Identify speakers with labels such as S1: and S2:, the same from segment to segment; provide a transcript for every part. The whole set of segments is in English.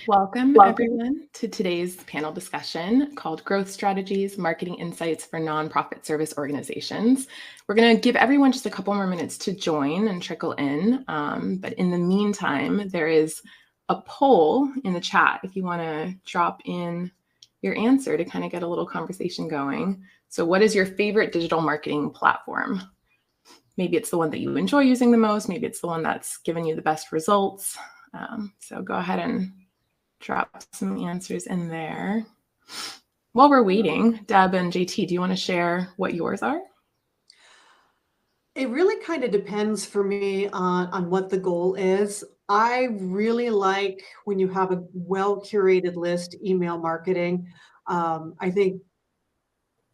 S1: Welcome, everyone, to today's panel discussion called Growth Strategies, Marketing Insights for Nonprofit Service Organizations. We're going to give everyone just a couple more minutes to join and trickle in. But in the meantime, there is a poll in the chat if you want to drop in your answer to kind of get a little conversation going. So what is your favorite digital marketing platform? Maybe it's the one that you enjoy using the most. Maybe it's the one that's given you the best results. So go ahead and drop some answers in there. While we're waiting, Deb and JT, do you want to share what yours are?
S2: It really kind of depends for me on what the goal is. I really like when you have a well-curated list, email marketing. I think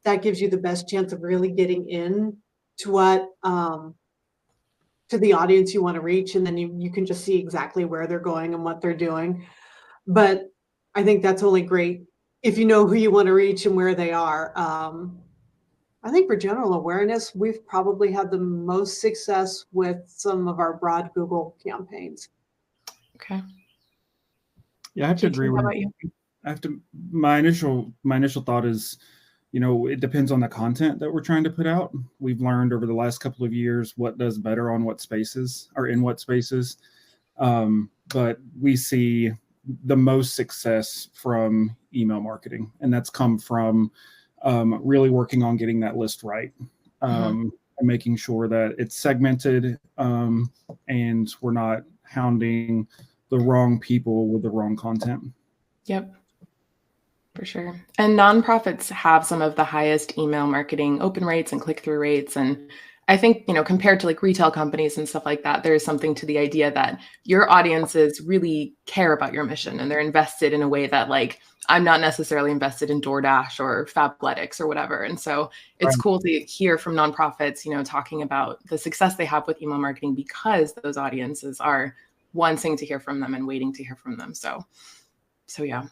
S2: that gives you the best chance of really getting in to what to the audience you want to reach, and then you can just see exactly where they're going and what they're doing. But I think that's only great if you know who you want to reach and where they are. I think for general awareness, we've probably had the most success with some of our broad Google campaigns.
S1: Okay.
S3: Yeah, I have to agree with you. My initial thought is, it depends on the content that we're trying to put out. We've learned over the last couple of years what does better on what spaces or in what spaces. But we see the most success from email marketing, and that's come from really working on getting that list right, and making sure that it's segmented, and we're not hounding the wrong people with the wrong content.
S1: Yep, for sure. And nonprofits have some of the highest email marketing open rates and click-through rates. And I think, compared to like retail companies and stuff like that, there's something to the idea that your audiences really care about your mission and they're invested in a way that like, I'm not necessarily invested in DoorDash or Fabletics or whatever. And so it's cool to hear from nonprofits, talking about the success they have with email marketing because those audiences are wanting to hear from them and waiting to hear from them. So yeah.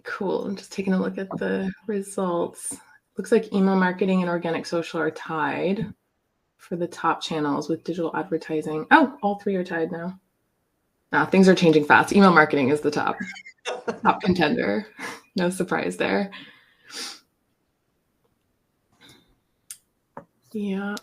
S1: Cool. I'm just taking a look at the results. Looks like email marketing and organic social are tied for the top channels with digital advertising. Oh, all three are tied now. Now things are changing fast. Email marketing is the top contender. No surprise there. Yeah.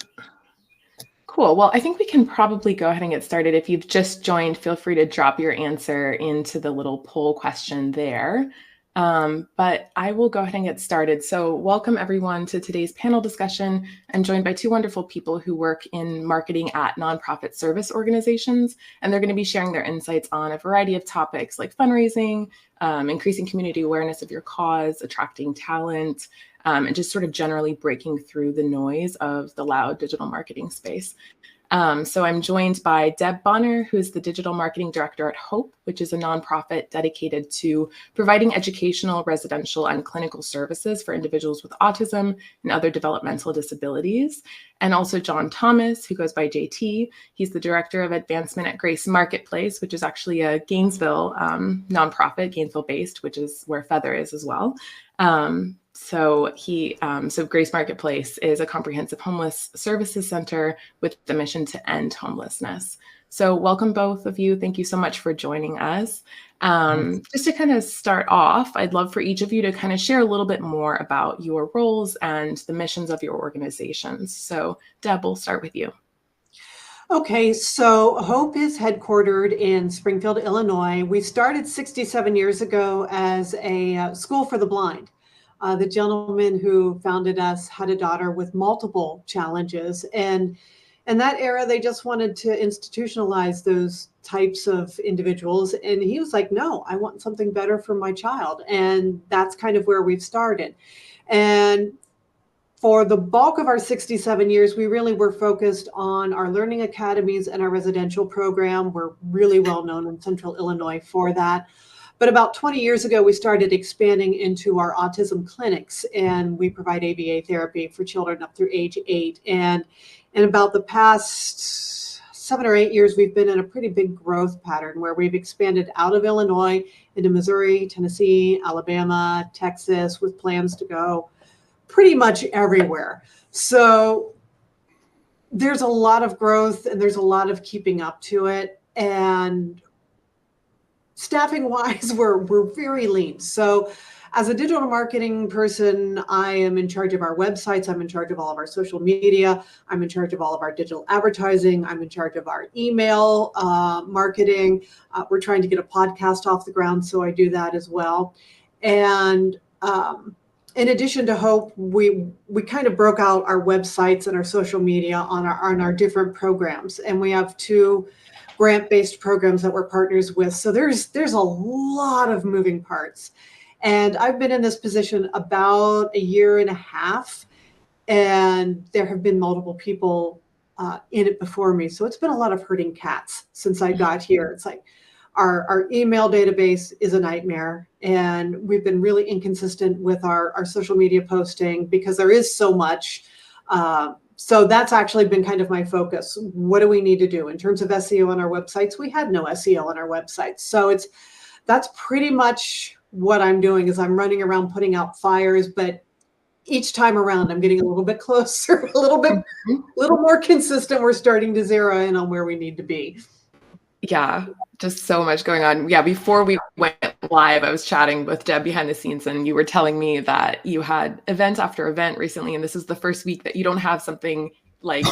S1: Cool. Well, I think we can probably go ahead and get started. If you've just joined, feel free to drop your answer into the little poll question there. But I will go ahead and get started. So welcome everyone to today's panel discussion. I'm joined by two wonderful people who work in marketing at nonprofit service organizations, and they're going to be sharing their insights on a variety of topics like fundraising, increasing community awareness of your cause, attracting talent, and just sort of generally breaking through the noise of the loud digital marketing space. So I'm joined by Deb Bonner, who is the Digital Marketing Director at HOPE, which is a nonprofit dedicated to providing educational, residential, and clinical services for individuals with autism and other developmental disabilities. And also John Thomas, who goes by JT. He's the Director of Advancement at Grace Marketplace, which is actually a Gainesville nonprofit, Gainesville-based, which is where Feathr is as well. So Grace Marketplace is a comprehensive homeless services center with the mission to end homelessness. So welcome both of you. Thank you so much for joining us. Just to kind of start off, I'd love for each of you to kind of share a little bit more about your roles and the missions of your organizations. So Deb, we'll start with you.
S2: Okay, so HOPE is headquartered in Springfield, Illinois. We started 67 years ago as a school for the blind. The gentleman who founded us had a daughter with multiple challenges. And in that era, they just wanted to institutionalize those types of individuals. And he was like, no, I want something better for my child. And that's kind of where we've started. And for the bulk of our 67 years, we really were focused on our learning academies and our residential program. We're really well known in Central Illinois for that. But about 20 years ago, we started expanding into our autism clinics, and we provide ABA therapy for children up through age 8. And in about the past 7 or 8 years, we've been in a pretty big growth pattern where we've expanded out of Illinois into Missouri, Tennessee, Alabama, Texas, with plans to go pretty much everywhere. So there's a lot of growth and there's a lot of keeping up to it. And staffing wise, we're very lean. So as a digital marketing person, I am in charge of our websites. I'm in charge of all of our social media. I'm in charge of all of our digital advertising. I'm in charge of our email marketing. We're trying to get a podcast off the ground, so I do that as well. And in addition to Hope, we kind of broke out our websites and our social media on our different programs, and we have 2 grant-based programs that we're partners with. So there's a lot of moving parts. And I've been in this position about a year and a half, and there have been multiple people in it before me. So it's been a lot of herding cats since I got here. It's like our email database is a nightmare, and we've been really inconsistent with our social media posting because there is so much. So that's actually been kind of my focus. What do we need to do in terms of SEO on our websites? We had no SEO on our websites. So that's pretty much what I'm doing is I'm running around putting out fires, but each time around I'm getting a little bit closer, a little more consistent. We're starting to zero in on where we need to be.
S1: Yeah, just so much going on. Yeah, before we went live, I was chatting with Deb behind the scenes, and you were telling me that you had event after event recently, and this is the first week that you don't have something like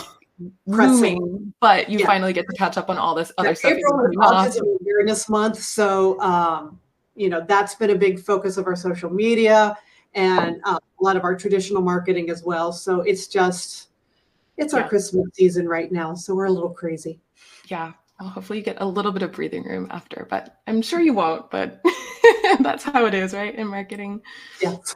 S1: looming, but you finally get to catch up on all this other stuff.
S2: April is Autism Awareness Month, so that's been a big focus of our social media and a lot of our traditional marketing as well. So it's our Christmas season right now, so we're a little crazy.
S1: Yeah. Well, hopefully you get a little bit of breathing room after, but I'm sure you won't, but that's how it is, right? In marketing.
S2: Yes.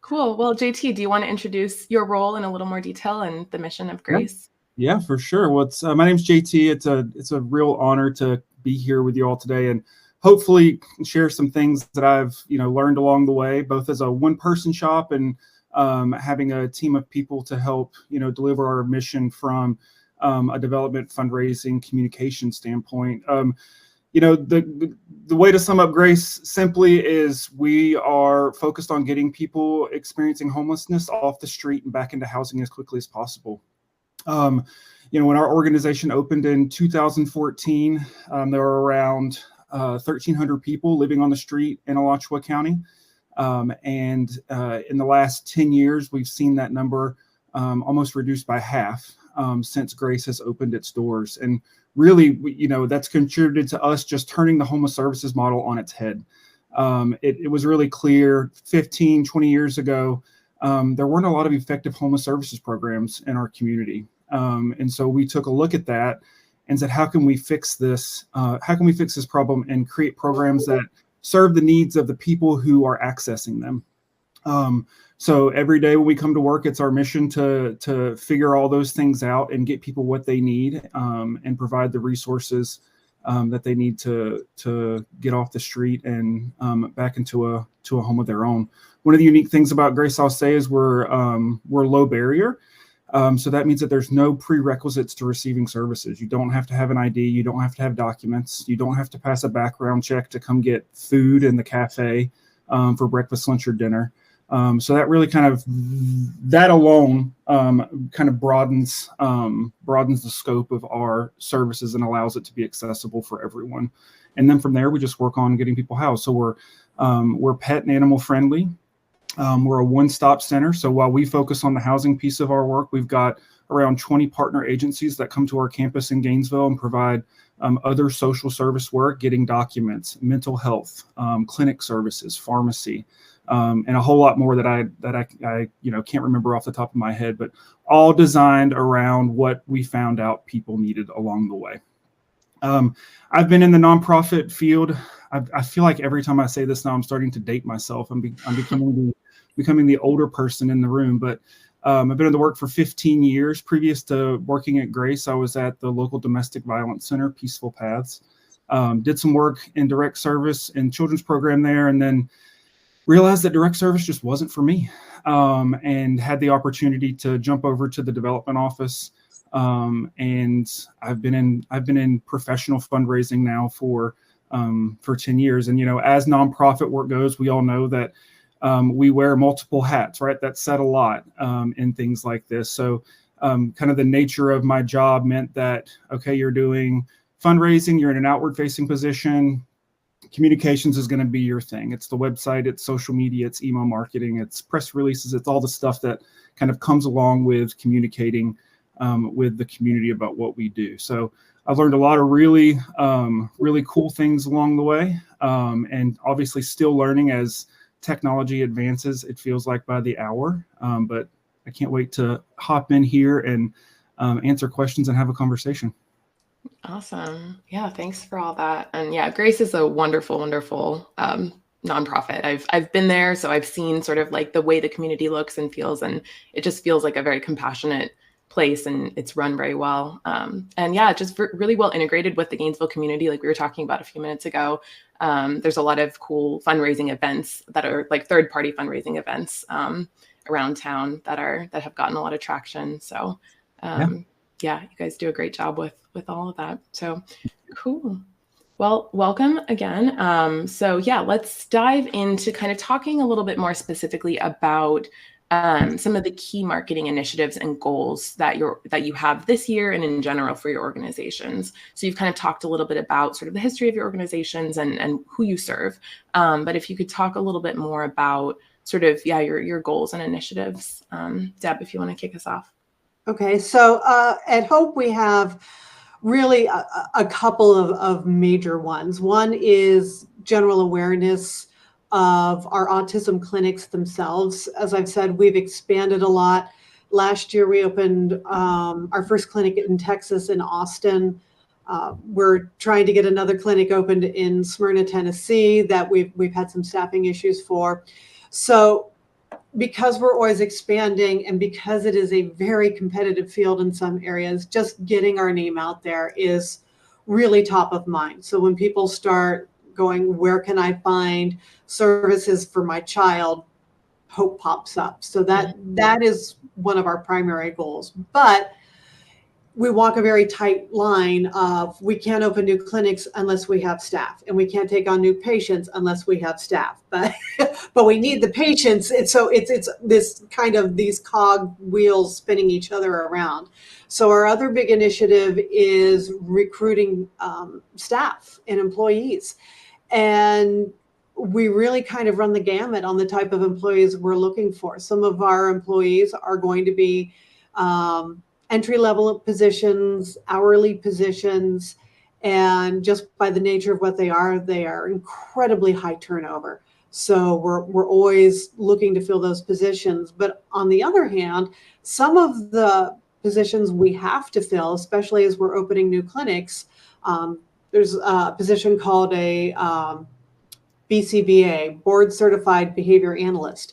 S1: Cool. Well, JT, do you want to introduce your role in a little more detail and the mission of Grace?
S3: Yeah, for sure. Well, my name's JT. It's a real honor to be here with you all today and hopefully share some things that I've, learned along the way, both as a one-person shop and having a team of people to help, deliver our mission from a development, fundraising, communication standpoint. The way to sum up Grace simply is we are focused on getting people experiencing homelessness off the street and back into housing as quickly as possible. When our organization opened in 2014, there were around 1,300 people living on the street in Alachua County. And in the last 10 years, we've seen that number almost reduced by half. Since Grace has opened its doors. And really, that's contributed to us just turning the homeless services model on its head. It was really clear 15, 20 years ago, there weren't a lot of effective homeless services programs in our community. And so we took a look at that and said, how can we fix this? How can we fix this problem and create programs that serve the needs of the people who are accessing them? So every day when we come to work, it's our mission to figure all those things out and get people what they need and provide the resources that they need to get off the street and back into a home of their own. One of the unique things about Grace, I'll say, is we're low barrier. So that means that there's no prerequisites to receiving services. You don't have to have an ID. You don't have to have documents. You don't have to pass a background check to come get food in the cafe for breakfast, lunch, or dinner. So that really that alone kind of broadens the scope of our services and allows it to be accessible for everyone. And then from there, we just work on getting people housed. So we're pet and animal friendly. We're a one-stop center. So while we focus on the housing piece of our work, we've got around 20 partner agencies that come to our campus in Gainesville and provide other social service work, getting documents, mental health, clinic services, pharmacy, and a whole lot more that I can't remember off the top of my head, but all designed around what we found out people needed along the way. I've been in the nonprofit field. I feel like every time I say this now, I'm starting to date myself. I'm becoming the older person in the room, but I've been in the work for 15 years. Previous to working at Grace, I was at the local domestic violence center, Peaceful Paths. Did some work in direct service and children's program there, and then realized that direct service just wasn't for me, and had the opportunity to jump over to the development office. And I've been in professional fundraising now for 10 years. And, as nonprofit work goes, we all know that we wear multiple hats, right? That's said a lot in things like this. So kind of the nature of my job meant that, okay, you're doing fundraising, you're in an outward facing position, communications is going to be your thing. It's the website, it's social media, it's email marketing, it's press releases, it's all the stuff that kind of comes along with communicating with the community about what we do. So I've learned a lot of really cool things along the way, and obviously still learning as technology advances. It feels like by the hour, but I can't wait to hop in here and answer questions and have a conversation.
S1: Awesome. Yeah, thanks for all that. And yeah, Grace is a wonderful, wonderful nonprofit. I've been there, so I've seen sort of like the way the community looks and feels, and it just feels like a very compassionate place, and it's run very well. And yeah, just really well integrated with the Gainesville community, like we were talking about a few minutes ago. There's a lot of cool fundraising events that are like third-party fundraising events around town that have gotten a lot of traction. So yeah, you guys do a great job with all of that. So cool. Well, welcome again. So yeah, let's dive into kind of talking a little bit more specifically about some of the key marketing initiatives and goals that you have this year and in general for your organizations. So you've kind of talked a little bit about sort of the history of your organizations and who you serve. But if you could talk a little bit more about sort of, your goals and initiatives. Deb, if you want to kick us off.
S2: Okay, so at Hope we have really a couple of major ones. One is general awareness of our autism clinics themselves. As I've said, we've expanded a lot. Last year we opened our first clinic in Texas, in Austin. We're trying to get another clinic opened in Smyrna, Tennessee, that we've had some staffing issues for. So because we're always expanding and because it is a very competitive field in some areas, just getting our name out there is really top of mind. So when people start going, where can I find services for my child, Hope pops up. So that is one of our primary goals. But we walk a very tight line of, we can't open new clinics unless we have staff, and we can't take on new patients unless we have staff. But we need the patients. And so it's this kind of these cog wheels spinning each other around. So our other big initiative is recruiting staff and employees. And we really kind of run the gamut on the type of employees we're looking for. Some of our employees are going to be entry-level positions, hourly positions, and just by the nature of what they are incredibly high turnover. So we're always looking to fill those positions. But on the other hand, some of the positions we have to fill, especially as we're opening new clinics, there's a position called a BCBA, Board Certified Behavior Analyst.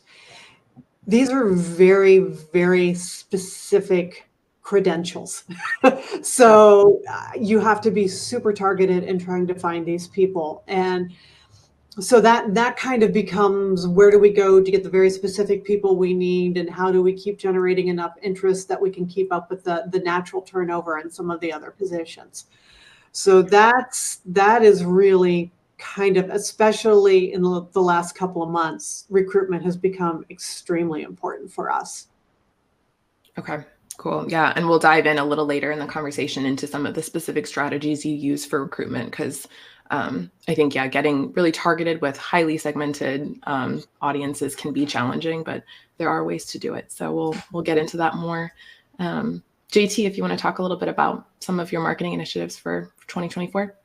S2: These are very, very specific credentials. So you have to be super targeted in trying to find these people. And so that kind of becomes, where do we go to get the very specific people we need, and how do we keep generating enough interest that we can keep up with the natural turnover in some of the other positions. So that is really kind of, especially in the last couple of months, recruitment has become extremely important for us.
S1: Okay. Cool. Yeah. And we'll dive in a little later in the conversation into some of the specific strategies you use for recruitment, because I think, getting really targeted with highly segmented audiences can be challenging, but there are ways to do it. So we'll get into that more. JT, if you want to talk a little bit about some of your marketing initiatives for 2024.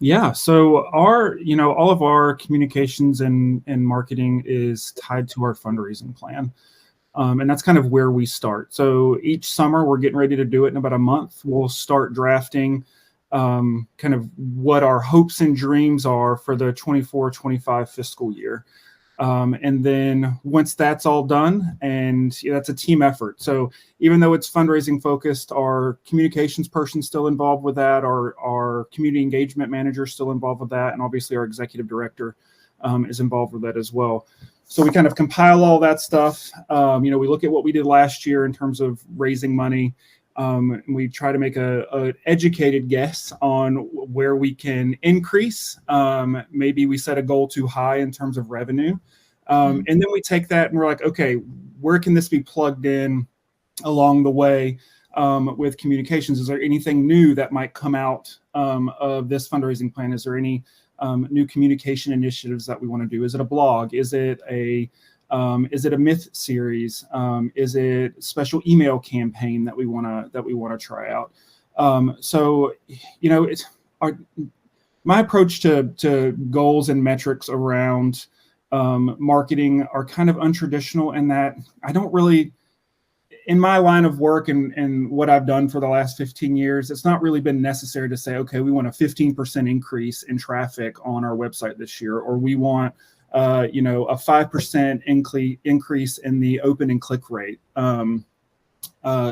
S3: Yeah. So all of our communications and marketing is tied to our fundraising plan. And that's kind of where we start. So each summer, we're getting ready to do it in about a month. We'll start drafting kind of what our hopes and dreams are for the 24-25 fiscal year. And then once that's all done, and that's a team effort. So even though it's fundraising focused, our communications person still involved with that, our community engagement manager is still involved with that, and obviously our executive director is involved with that as well. So we kind of compile all that stuff. We look at what we did last year in terms of raising money. And we try to make a educated guess on where we can increase. Maybe we set a goal too high in terms of revenue. And then we take that and we're like, okay, where can this be plugged in along the way with communications? Is there anything new that might come out of this fundraising plan? Is there any new communication initiatives that we want to do. Is it a blog? Is it a myth series? Is it special email campaign that we want to try out? So, you know, my approach to goals and metrics around marketing are kind of untraditional in that I don't really, in my line of work and what I've done for the last 15 years, it's not really been necessary to say, okay, we want a 15% increase in traffic on our website this year, or we want, you know, a 5% increase in the open and click rate.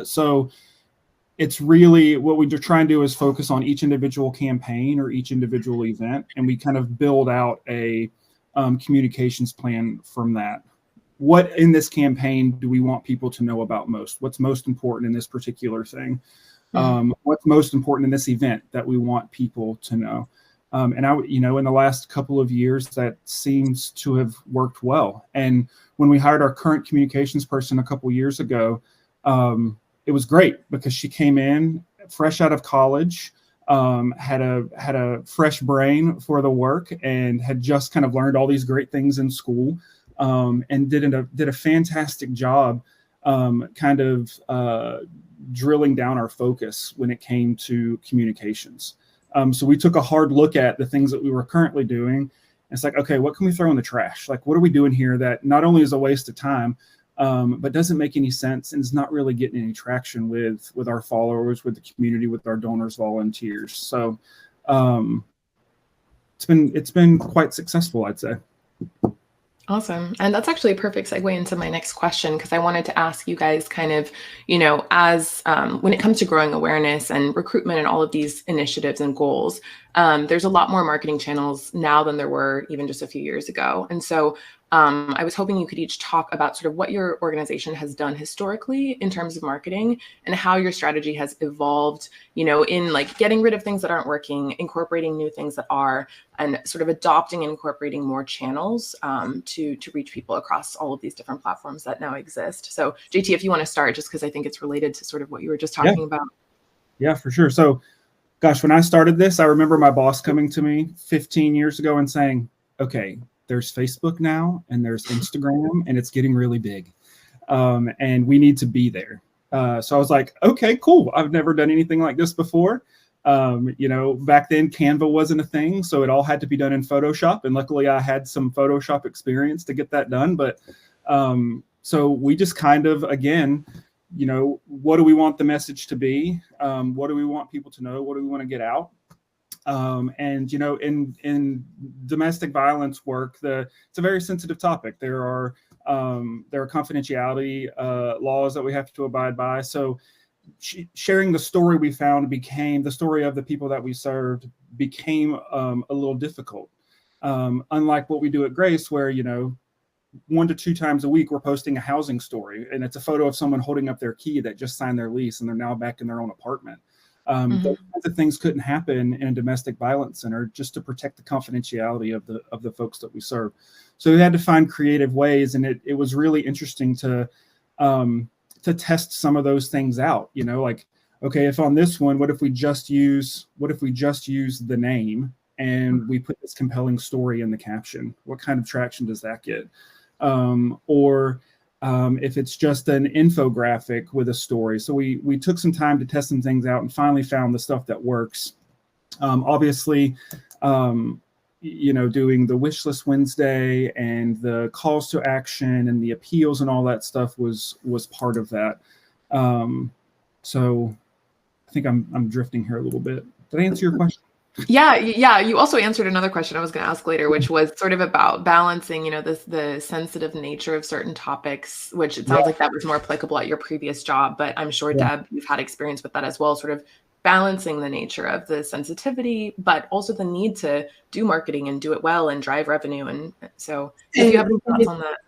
S3: So it's really what we try and do is focus on each individual campaign or each individual event, and we kind of build out a communications plan from that. What in this campaign do we want people to know about most? What's most important in this particular thing? What's most important in this event that we want people to know? And you know, in the last couple of years, that seems to have worked well. And when we hired our current communications person a couple years ago, it was great because she came in fresh out of college, had a fresh brain for the work, and had just kind of learned all these great things in school, and did a fantastic job, kind of drilling down our focus when it came to communications. So we took a hard look at the things that we were currently doing. It's like, okay, what can we throw in the trash? Like, what are we doing here that not only is a waste of time, but doesn't make any sense and is not really getting any traction with our followers, with the community, with our donors, volunteers. So it's been quite successful, I'd say.
S1: Awesome. And that's actually a perfect segue into my next question, because I wanted to ask you guys kind of, you know, as when it comes to growing awareness and recruitment and all of these initiatives and goals, there's a lot more marketing channels now than there were even just a few years ago. And so I was hoping you could each talk about sort of what your organization has done historically in terms of marketing and how your strategy has evolved, you know, in like getting rid of things that aren't working, incorporating new things that are, and sort of adopting and incorporating more channels to reach people across all of these different platforms that now exist. So JT, if you want to start, just because I think it's related to sort of what you were just talking about.
S3: Yeah, for sure. So, gosh, when I started this, I remember my boss coming to me 15 years ago and saying, okay, there's Facebook now and there's Instagram and it's getting really big. And we need to be there. So I was like, okay, cool. I've never done anything like this before. You know, back then Canva wasn't a thing, so it all had to be done in Photoshop. And luckily I had some Photoshop experience to get that done. But so we just kind of, again, you know, what do we want the message to be? What do we want people to know? What do we want to get out? And, you know, in domestic violence work, it's a very sensitive topic. There are confidentiality laws that we have to abide by. So sharing the story we found became the story of the people that we served became a little difficult. Unlike what we do at Grace, where, you know, 1 to 2 times a week, we're posting a housing story and it's a photo of someone holding up their key that just signed their lease and they're now back in their own apartment. Those kinds of things couldn't happen in a domestic violence center just to protect the confidentiality of the folks that we serve. So we had to find creative ways, and it was really interesting to test some of those things out. You know, like, okay, if on this one, what if we just use the name and we put this compelling story in the caption? What kind of traction does that get? Or if it's just an infographic with a story. So we took some time to test some things out and finally found the stuff that works. Obviously, you know, doing the wish list Wednesday and the calls to action and the appeals and all that stuff was part of that. So I think I'm drifting here a little bit. Did I answer your question?
S1: Yeah. You also answered another question I was going to ask later, which was sort of about balancing, you know, the sensitive nature of certain topics, which it sounds like that was more applicable at your previous job. But I'm sure, Deb, you've had experience with that as well, sort of balancing the nature of the sensitivity, but also the need to do marketing and do it well and drive revenue. And so if you have any thoughts on that.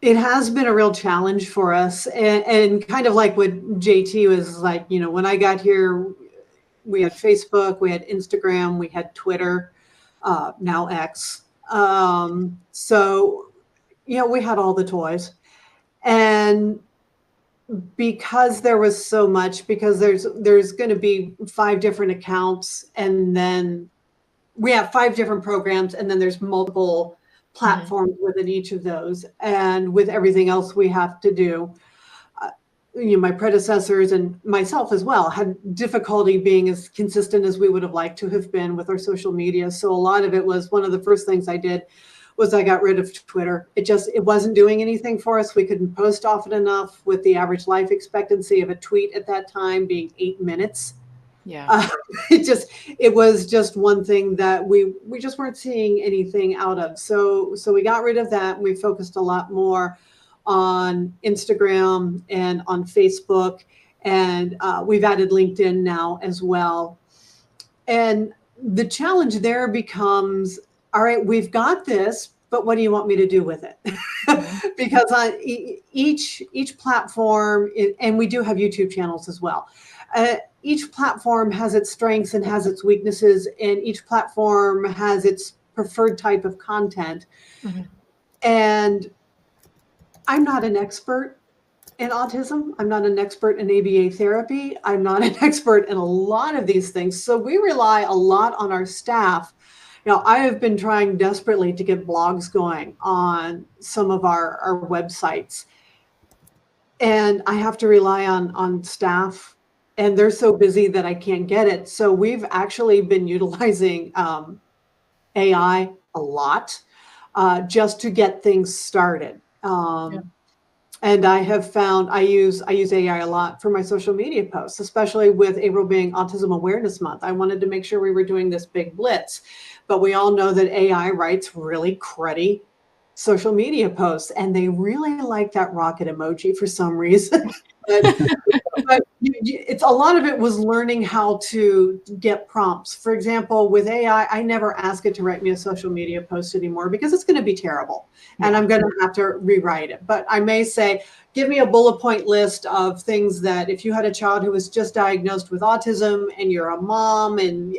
S2: It has been a real challenge for us. And kind of like what JT was like, you know, when I got here, we had Facebook, we had Instagram, we had Twitter, now X. So, you know, we had all the toys. And because there was so much, because there's going to be 5 different accounts, and then we have 5 different programs, and then there's multiple platforms within each of those. And with everything else we have to do, my predecessors and myself as well had difficulty being as consistent as we would have liked to have been with our social media. So a lot of it was, one of the first things I did was I got rid of Twitter. It wasn't doing anything for us. We couldn't post often enough, with the average life expectancy of a tweet at that time being 8 minutes.
S1: Yeah.
S2: It was just one thing that we just weren't seeing anything out of. So we got rid of that. And we focused a lot more on Instagram and on Facebook, and we've added LinkedIn now as well. And the challenge there becomes, all right, we've got this, but what do you want me to do with it? Because on each platform, and we do have YouTube channels as well. Each platform has its strengths and has its weaknesses, and each platform has its preferred type of content. And I'm not an expert in autism. I'm not an expert in ABA therapy. I'm not an expert in a lot of these things. So we rely a lot on our staff. I have been trying desperately to get blogs going on some of our websites, and I have to rely on staff, and they're so busy that I can't get it. So we've actually been utilizing AI a lot just to get things started. And I have found I use AI a lot for my social media posts, especially with April being Autism Awareness Month. I wanted to make sure we were doing this big blitz, but we all know that AI writes really cruddy social media posts, and they really like that rocket emoji for some reason. But it's a lot of it was learning how to get prompts. For example, with AI, I never ask it to write me a social media post anymore because it's going to be terrible, and I'm going to have to rewrite it. But I may say, give me a bullet point list of things that, if you had a child who was just diagnosed with autism and you're a mom, and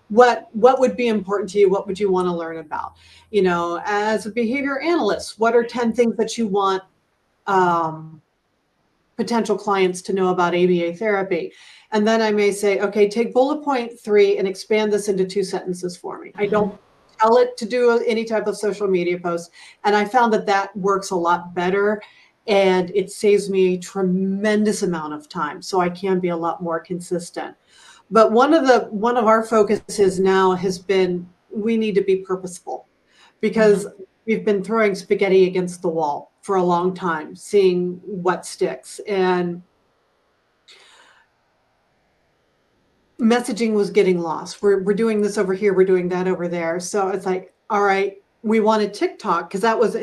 S2: what would be important to you? What would you want to learn about? As a behavior analyst, what are 10 things that you want potential clients to know about ABA therapy? And then I may say, okay, take bullet point 3 and expand this into 2 sentences for me. I don't tell it to do any type of social media post. And I found that works a lot better, and it saves me a tremendous amount of time. So I can be a lot more consistent. But one of our focuses now has been, we need to be purposeful, because we've been throwing spaghetti against the wall for a long time, seeing what sticks. And messaging was getting lost. We're doing this over here, we're doing that over there. So it's like, all right, we wanted TikTok, because that was,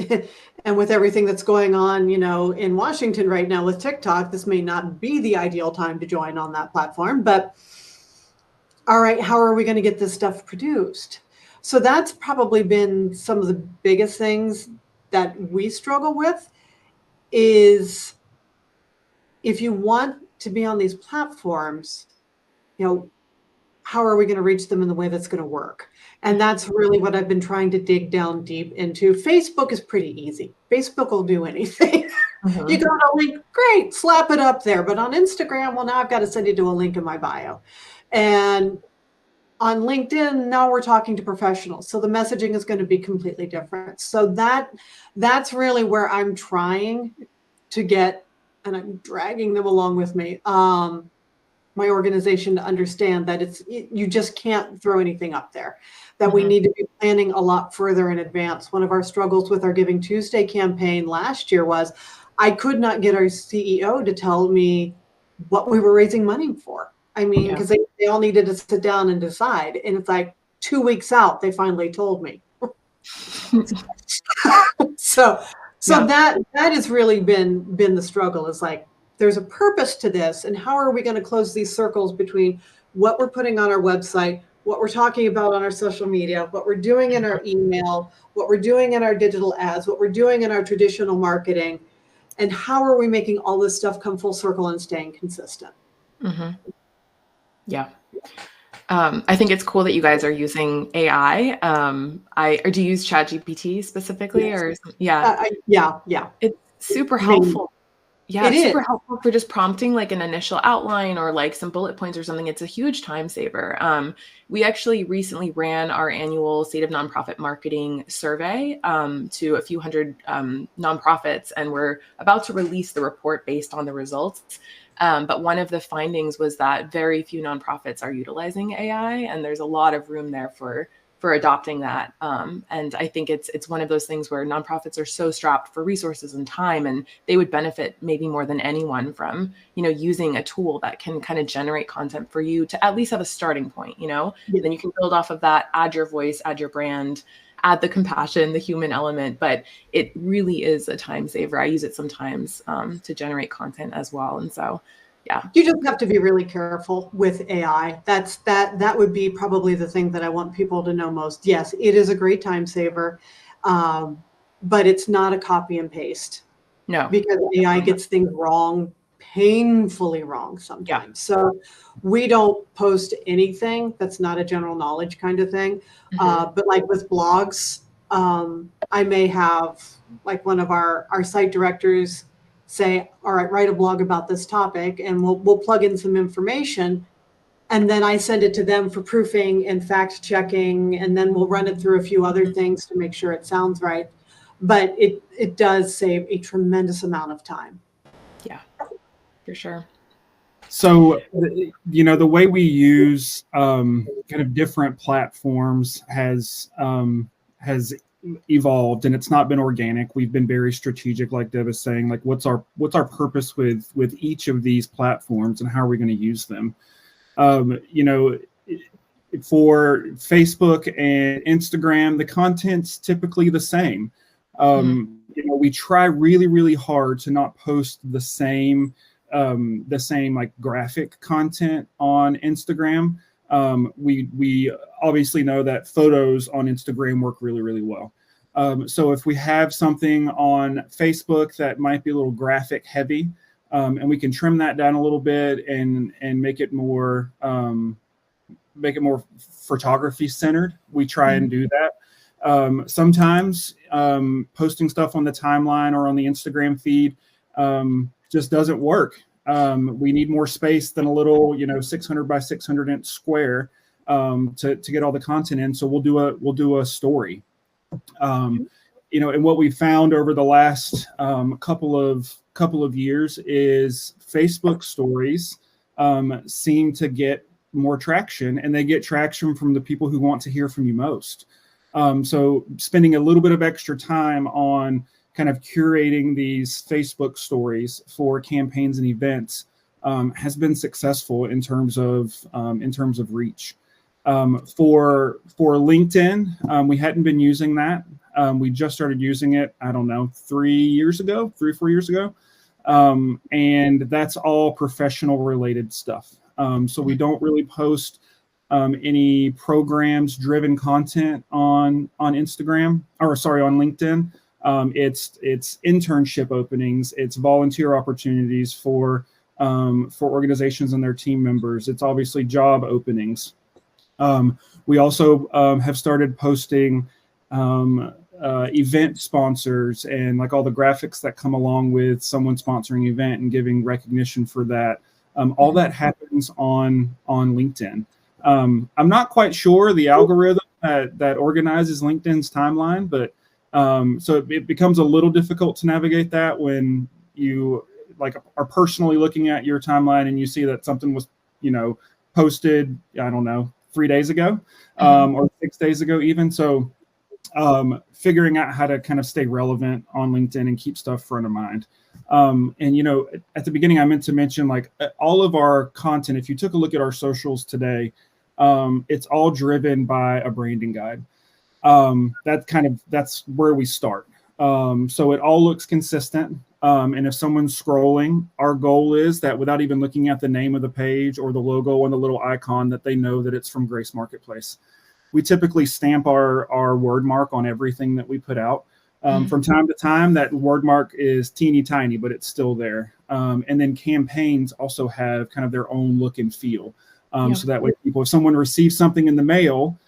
S2: and with everything that's going on, in Washington right now with TikTok, this may not be the ideal time to join on that platform. But all right, how are we going to get this stuff produced? So that's probably been some of the biggest things that we struggle with, is if you want to be on these platforms, how are we going to reach them in the way that's going to work? And that's really what I've been trying to dig down deep into. Facebook is pretty easy. Facebook will do anything. You got a link, great, slap it up there. But on Instagram, well, now I've got to send you to a link in my bio. And on LinkedIn, now we're talking to professionals. So the messaging is going to be completely different. So that's really where I'm trying to get, and I'm dragging them along with me, my organization, to understand that you just can't throw anything up there, that we need to be planning a lot further in advance. One of our struggles with our Giving Tuesday campaign last year was I could not get our CEO to tell me what we were raising money for. I mean, because they all needed to sit down and decide. And it's like 2 weeks out, they finally told me. So that has really been the struggle, is like, there's a purpose to this, and how are we going to close these circles between what we're putting on our website, what we're talking about on our social media, what we're doing in our email, what we're doing in our digital ads, what we're doing in our traditional marketing, and how are we making all this stuff come full circle and staying consistent?
S1: Yeah. I think it's cool that you guys are using AI. Or do you use ChatGPT specifically?
S2: Yes.
S1: Or yeah.
S2: Yeah.
S1: It's super helpful. Yeah,
S2: It
S1: it's
S2: is.
S1: super helpful for just prompting like an initial outline or like some bullet points or something. It's a huge time saver. We actually recently ran our annual State of Nonprofit Marketing survey to a few hundred nonprofits, and we're about to release the report based on the results. But one of the findings was that very few nonprofits are utilizing AI, and there's a lot of room there for adopting that. And I think it's one of those things where nonprofits are so strapped for resources and time, and they would benefit maybe more than anyone from, using a tool that can kind of generate content for you to at least have a starting point,
S2: Yeah.
S1: then you can build off of that, add your voice, add your brand, add the compassion, the human element. But it really is a time saver. I use it sometimes to generate content as well. And so, yeah.
S2: You just have to be really careful with AI. That would be probably the thing that I want people to know most. Yes, it is a great time saver, but it's not a copy and paste.
S1: No.
S2: Because AI gets things wrong, painfully wrong sometimes.
S1: Yeah.
S2: So we don't post anything that's not a general knowledge kind of thing. But like with blogs, I may have like one of our site directors say, all right, write a blog about this topic, and we'll plug in some information. And then I send it to them for proofing and fact checking, and then we'll run it through a few other things to make sure it sounds right. But it does save a tremendous amount of time.
S1: Yeah, for sure.
S3: So, the way we use kind of different platforms has evolved, and it's not been organic. We've been very strategic, like Deb is saying, like what's our purpose with each of these platforms, and how are we going to use them? For Facebook and Instagram, the content's typically the same. We try really, really hard to not post the same like graphic content on Instagram. We obviously know that photos on Instagram work really, really well. So if we have something on Facebook that might be a little graphic heavy, and we can trim that down a little bit and make it more photography centered, we try and do that. Sometimes posting stuff on the timeline or on the Instagram feed just doesn't work. We need more space than a little 600 by 600 inch square to get all the content in. So we'll do a story. And what we found over the last couple of years is Facebook stories seem to get more traction, and they get traction from the people who want to hear from you most. So spending a little bit of extra time on kind of curating these Facebook stories for campaigns and events has been successful in terms of reach. For LinkedIn, we hadn't been using that. We just started using it, I don't know, 3 or 4 years ago. And that's all professional related stuff. So we don't really post any programs driven content on Instagram, on LinkedIn. It's internship openings, it's volunteer opportunities for organizations and their team members. It's obviously job openings. We also have started posting event sponsors and like all the graphics that come along with someone sponsoring an event and giving recognition for that. All that happens on LinkedIn. I'm not quite sure the algorithm that organizes LinkedIn's timeline, but so it becomes a little difficult to navigate that when you are personally looking at your timeline and you see that something was posted, I don't know, 3 days ago or 6 days ago even. So figuring out how to kind of stay relevant on LinkedIn and keep stuff front of mind. And at the beginning I meant to mention all of our content, if you took a look at our socials today, it's all driven by a branding guide. That's where we start. So it all looks consistent. And if someone's scrolling, our goal is that without even looking at the name of the page or the logo and the little icon, that they know that it's from Grace Marketplace. We typically stamp our word mark on everything that we put out. From time to time, that word mark is teeny tiny, but it's still there. And then campaigns also have kind of their own look and feel. So that way if someone receives something in the mail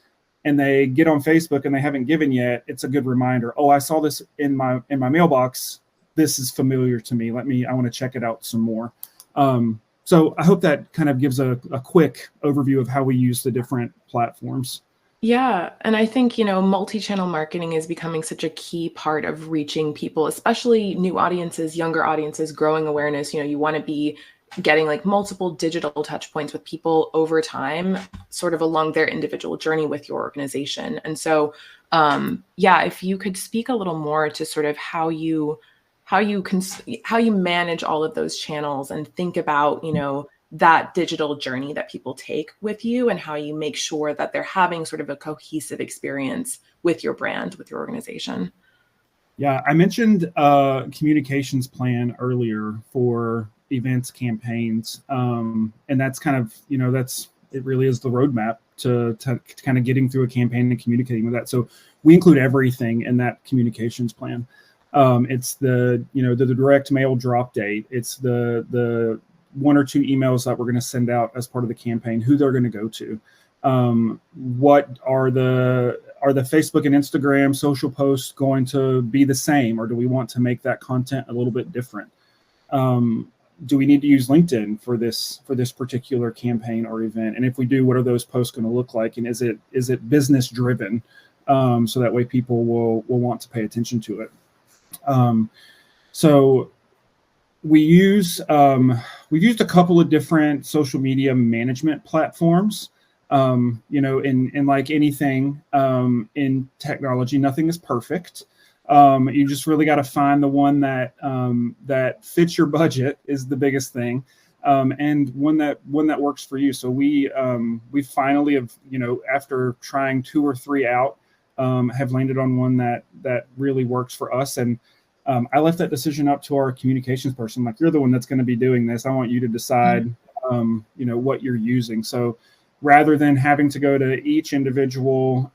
S3: and they get on Facebook and they haven't given yet, it's a good reminder. Oh, I saw this in my mailbox. this is familiar to me. I want to check it out some more. So I hope that kind of gives a quick overview of how we use the different platforms.
S1: Yeah. And I think, multi-channel marketing is becoming such a key part of reaching people, especially new audiences, younger audiences, growing awareness. You want to be getting like multiple digital touch points with people over time, sort of along their individual journey with your organization. And so, if you could speak a little more to sort of how you manage all of those channels and think about, that digital journey that people take with you and how you make sure that they're having sort of a cohesive experience with your brand, with your organization.
S3: Yeah, I mentioned communications plan earlier for events, campaigns. And that's kind of, it really is the roadmap to kind of getting through a campaign and communicating with that. So we include everything in that communications plan. It's the direct mail drop date. It's the 1 or 2 emails that we're going to send out as part of the campaign, who they're going to go to. What are the Facebook and Instagram social posts going to be the same, or do we want to make that content a little bit different? Do we need to use LinkedIn for this particular campaign or event? And if we do, what are those posts going to look like? And is it business driven? So that way people will want to pay attention to it. So we've used a couple of different social media management platforms. In like anything in technology, nothing is perfect. You just really got to find the one that fits your budget is the biggest thing, and one that works for you. So we finally have, after trying 2 or 3 out, have landed on one that really works for us. And I left that decision up to our communications person. Like, you're the one that's going to be doing this. I want you to decide, what you're using. So rather than having to go to each individual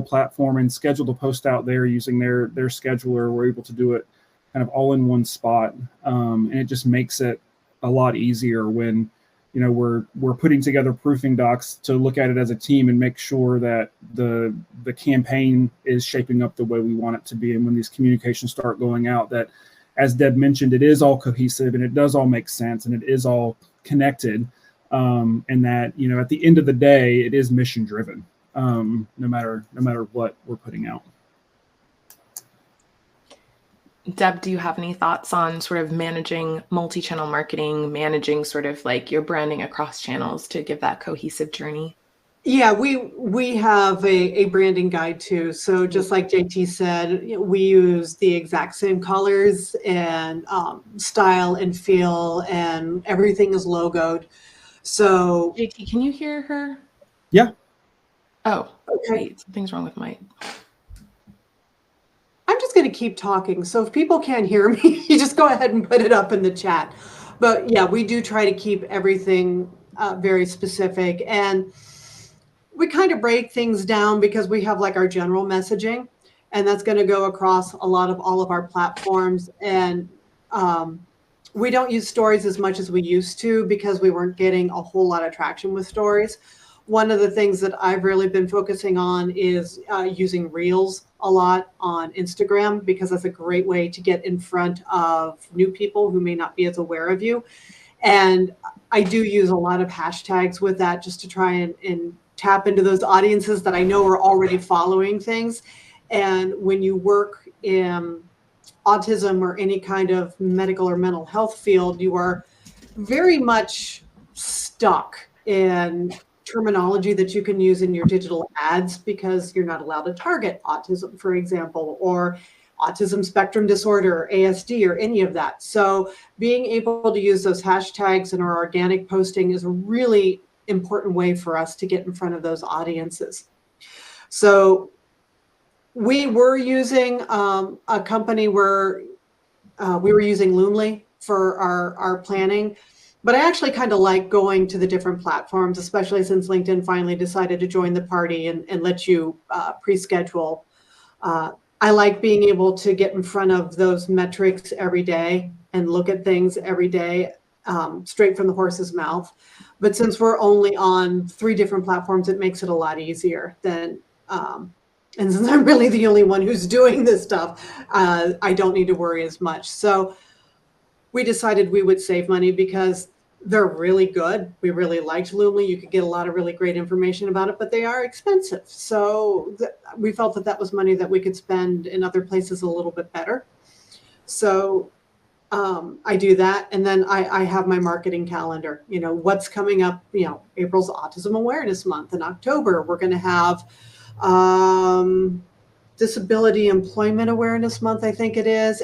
S3: platform and schedule the post out there using their scheduler, we're able to do it kind of all in one spot. And it just makes it a lot easier when, we're putting together proofing docs to look at it as a team and make sure that the campaign is shaping up the way we want it to be. And when these communications start going out, that, as Deb mentioned, it is all cohesive and it does all make sense and it is all connected. And that, at the end of the day, it is mission driven, no matter what we're putting out.
S1: Deb, do you have any thoughts on sort of managing multi-channel marketing, managing sort of like your branding across channels to give that cohesive journey?
S2: Yeah, we have a branding guide too. So just like JT said, we use the exact same colors and style and feel, and everything is logoed. So
S1: JT, can you hear her?
S3: Yeah.
S1: Oh,
S2: okay.
S1: Wait, something's wrong with my...
S2: I'm just going to keep talking. So if people can't hear me, you just go ahead and put it up in the chat. But yeah, we do try to keep everything very specific. And we kind of break things down because we have like our general messaging, and that's going to go across all of our platforms. And we don't use stories as much as we used to because we weren't getting a whole lot of traction with stories. One of the things that I've really been focusing on is using Reels a lot on Instagram, because that's a great way to get in front of new people who may not be as aware of you. And I do use a lot of hashtags with that just to try and tap into those audiences that I know are already following things. And when you work in autism or any kind of medical or mental health field, you are very much stuck in terminology that you can use in your digital ads because you're not allowed to target autism, for example, or autism spectrum disorder, ASD, or any of that. So being able to use those hashtags in our organic posting is a really important way for us to get in front of those audiences. So we were using a company where we were using Loomly for our planning. But I actually kind of like going to the different platforms, especially since LinkedIn finally decided to join the party and let you pre-schedule. I like being able to get in front of those metrics every day and look at things every day straight from the horse's mouth. But since we're only on 3 different platforms, it makes it a lot easier than And since I'm really the only one who's doing this stuff, I don't need to worry as much. So we decided we would save money because they're really good. We really liked Loomly. You could get a lot of really great information about it, but they are expensive. So we felt that that was money that we could spend in other places a little bit better. So I do that. And then I have my marketing calendar, what's coming up, April's Autism Awareness Month. In October, we're going to have Disability Employment Awareness Month, I think it is.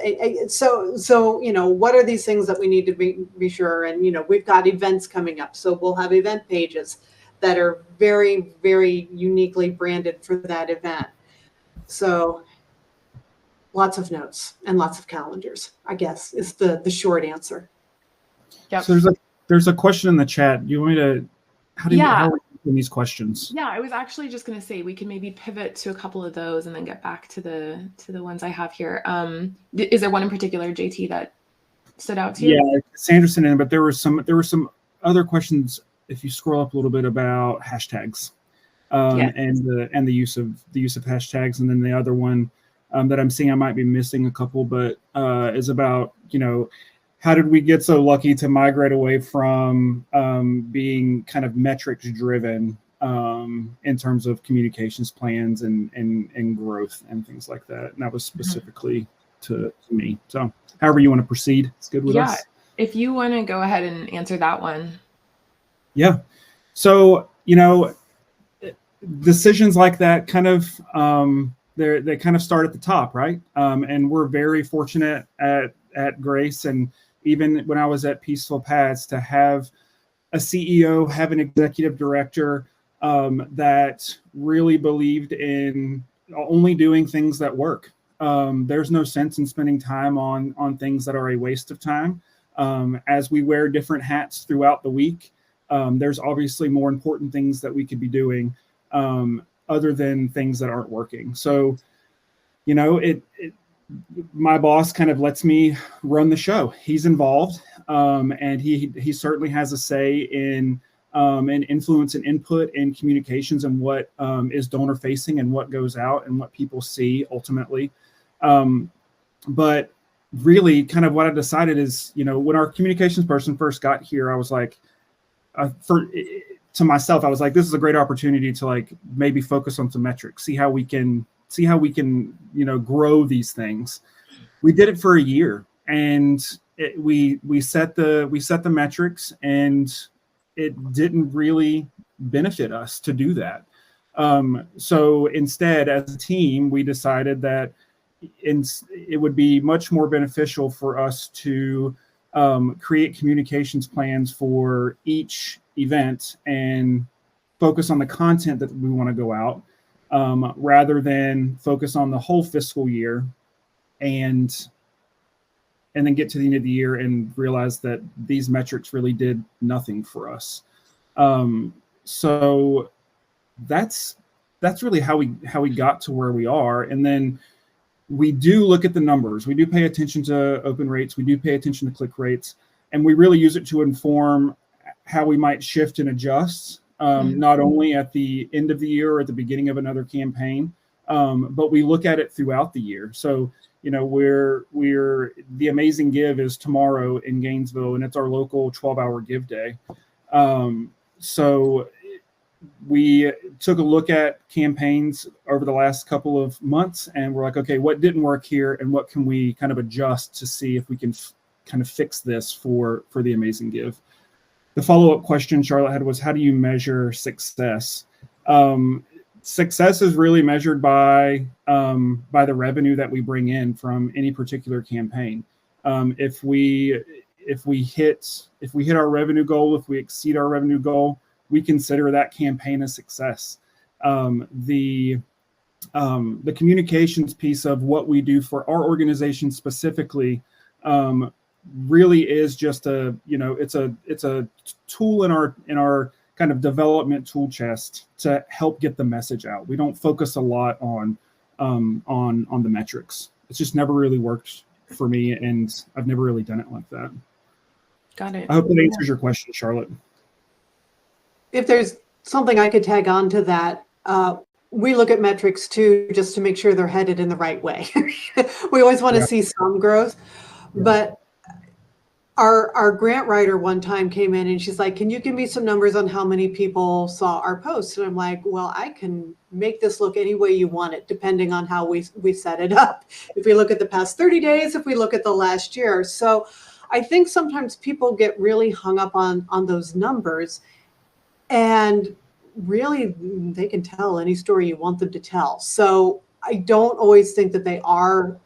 S2: So what are these things that we need to be sure? And, we've got events coming up. So we'll have event pages that are very, very uniquely branded for that event. So lots of notes and lots of calendars, I guess, is the short answer.
S1: Yep.
S3: So there's a question in the chat. Do you want me to, how are we doing these questions?
S1: Yeah, I was actually just going to say we can maybe pivot to a couple of those and then get back to the ones I have here. Is there one in particular, JT, that stood out to you?
S3: Yeah, Sanderson in, but there were some other questions if you scroll up a little bit about hashtags, and the use of hashtags, and then the other one that I'm seeing, I might be missing a couple, but is about, how did we get so lucky to migrate away from being kind of metrics driven in terms of communications plans and growth and things like that? And that was specifically to me. So however you want to proceed, it's good with us.
S1: If you want to go ahead and answer that one.
S3: Yeah. So, decisions like that kind of, they kind of start at the top, right? And we're very fortunate at Grace, and even when I was at Peaceful Paths, to have a CEO, have an executive director that really believed in only doing things that work. There's no sense in spending time on things that are a waste of time. As we wear different hats throughout the week, there's obviously more important things that we could be doing other than things that aren't working. So, my boss kind of lets me run the show. He's involved, and he certainly has a say in influence and input in communications and what is donor facing and what goes out and what people see ultimately. But really, kind of what I decided is, when our communications person first got here, I was like, to myself, I was like, this is a great opportunity to maybe focus on some metrics, see how we can grow these things. We did it for a year, and we set the metrics, and it didn't really benefit us to do that. So instead, as a team, we decided that it would be much more beneficial for us to create communications plans for each event and focus on the content that we want to go out, rather than focus on the whole fiscal year and then get to the end of the year and realize that these metrics really did nothing for us. So that's really how we got to where we are. And then we do look at the numbers. We do pay attention to open rates. We do pay attention to click rates, and we really use it to inform how we might shift and adjust, not only at the end of the year or at the beginning of another campaign, but we look at it throughout the year. So, we're the Amazing Give is tomorrow in Gainesville, and it's our local 12-hour give day. So we took a look at campaigns over the last couple of months, and we're like, okay, what didn't work here, and what can we kind of adjust to see if we can kind of fix this for the Amazing Give. The follow-up question Charlotte had was, how do you measure success? Success is really measured by the revenue that we bring in from any particular campaign. If we hit our revenue goal, if we exceed our revenue goal, we consider that campaign a success. The communications piece of what we do for our organization specifically really is just it's a tool in our kind of development tool chest to help get the message out. We don't focus a lot on the metrics. It's just never really worked for me, and I've never really done it like that.
S1: Got it.
S3: I hope that answers your question, Charlotte.
S2: If there's something I could tag on to that, we look at metrics too, just to make sure they're headed in the right way. We always want to see some growth, but our grant writer one time came in and she's like, can you give me some numbers on how many people saw our posts? And I'm like, well, I can make this look any way you want it, depending on how we set it up. If we look at the past 30 days, if we look at the last year. So I think sometimes people get really hung up on those numbers, and really they can tell any story you want them to tell. So I don't always think that they are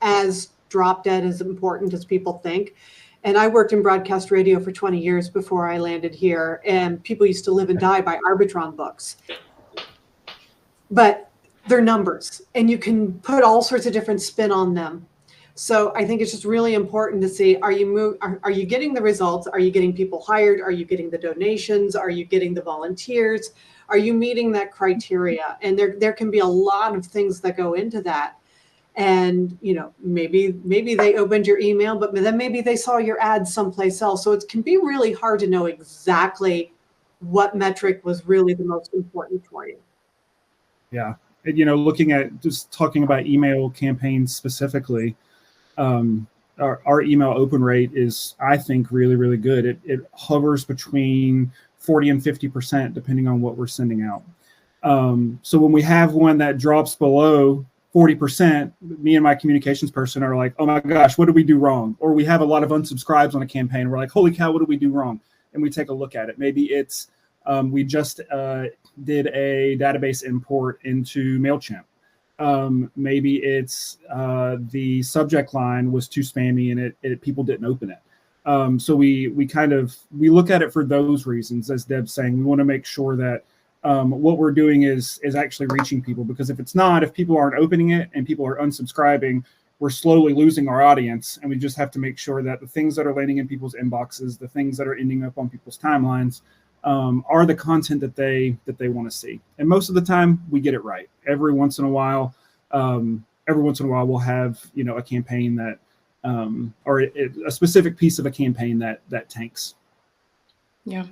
S2: as drop dead as important as people think. And I worked in broadcast radio for 20 years before I landed here, and people used to live and die by Arbitron books. But they're numbers, and you can put all sorts of different spin on them. So I think it's just really important to see, are you getting the results? Are you getting people hired? Are you getting the donations? Are you getting the volunteers? Are you meeting that criteria? And there can be a lot of things that go into that. And, you know, maybe they opened your email, but then maybe they saw your ad someplace else. So it can be really hard to know exactly what metric was really the most important for you.
S3: Yeah. And, you know, looking at just talking about email campaigns specifically, our email open rate is, I think, really, really good. It hovers between 40 and 50%, depending on what we're sending out. So when we have one that drops below 40%, me and my communications person are like, oh my gosh, what did we do wrong? Or we have a lot of unsubscribes on a campaign. We're like, holy cow, what did we do wrong? And we take a look at it. Maybe it's, we just did a database import into MailChimp. Maybe it's the subject line was too spammy and people didn't open it. So we look at it for those reasons. As Deb's saying, we want to make sure that what we're doing is actually reaching people, because if people aren't opening it and people are unsubscribing, we're slowly losing our audience. And we just have to make sure that the things that are landing in people's inboxes, the things that are ending up on people's timelines, are the content that they want to see. And most of the time we get it right. Every once in a while we'll have, you know, a campaign that or a specific piece of a campaign that tanks.
S1: Yeah.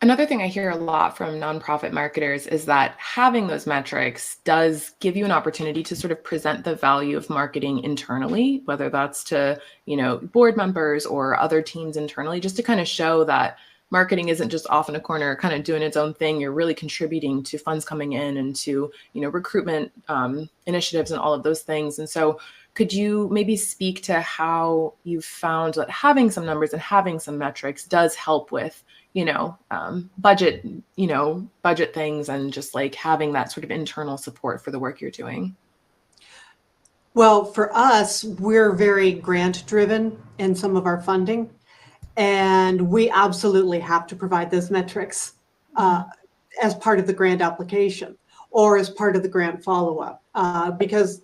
S1: Another thing I hear a lot from nonprofit marketers is that having those metrics does give you an opportunity to sort of present the value of marketing internally, whether that's to, you know, board members or other teams internally, just to kind of show that marketing isn't just off in a corner, kind of doing its own thing. You're really contributing to funds coming in and to, you know, recruitment initiatives and all of those things. And so could you maybe speak to how you've found that having some numbers and having some metrics does help with, you know, budget things, and just like having that sort of internal support for the work you're doing?
S2: Well, for us, we're very grant driven in some of our funding, and we absolutely have to provide those metrics as part of the grant application or as part of the grant follow-up, because,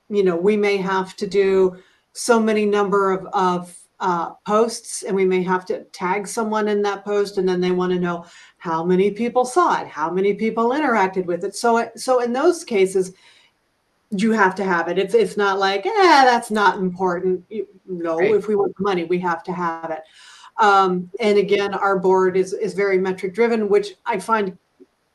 S2: you know, we may have to do so many number of posts, and we may have to tag someone in that post, and then they want to know how many people saw it, how many people interacted with it. So in those cases, you have to have it. It's not like, that's not important. Right. If we want the money, we have to have it. And again, our board is very metric driven, which I find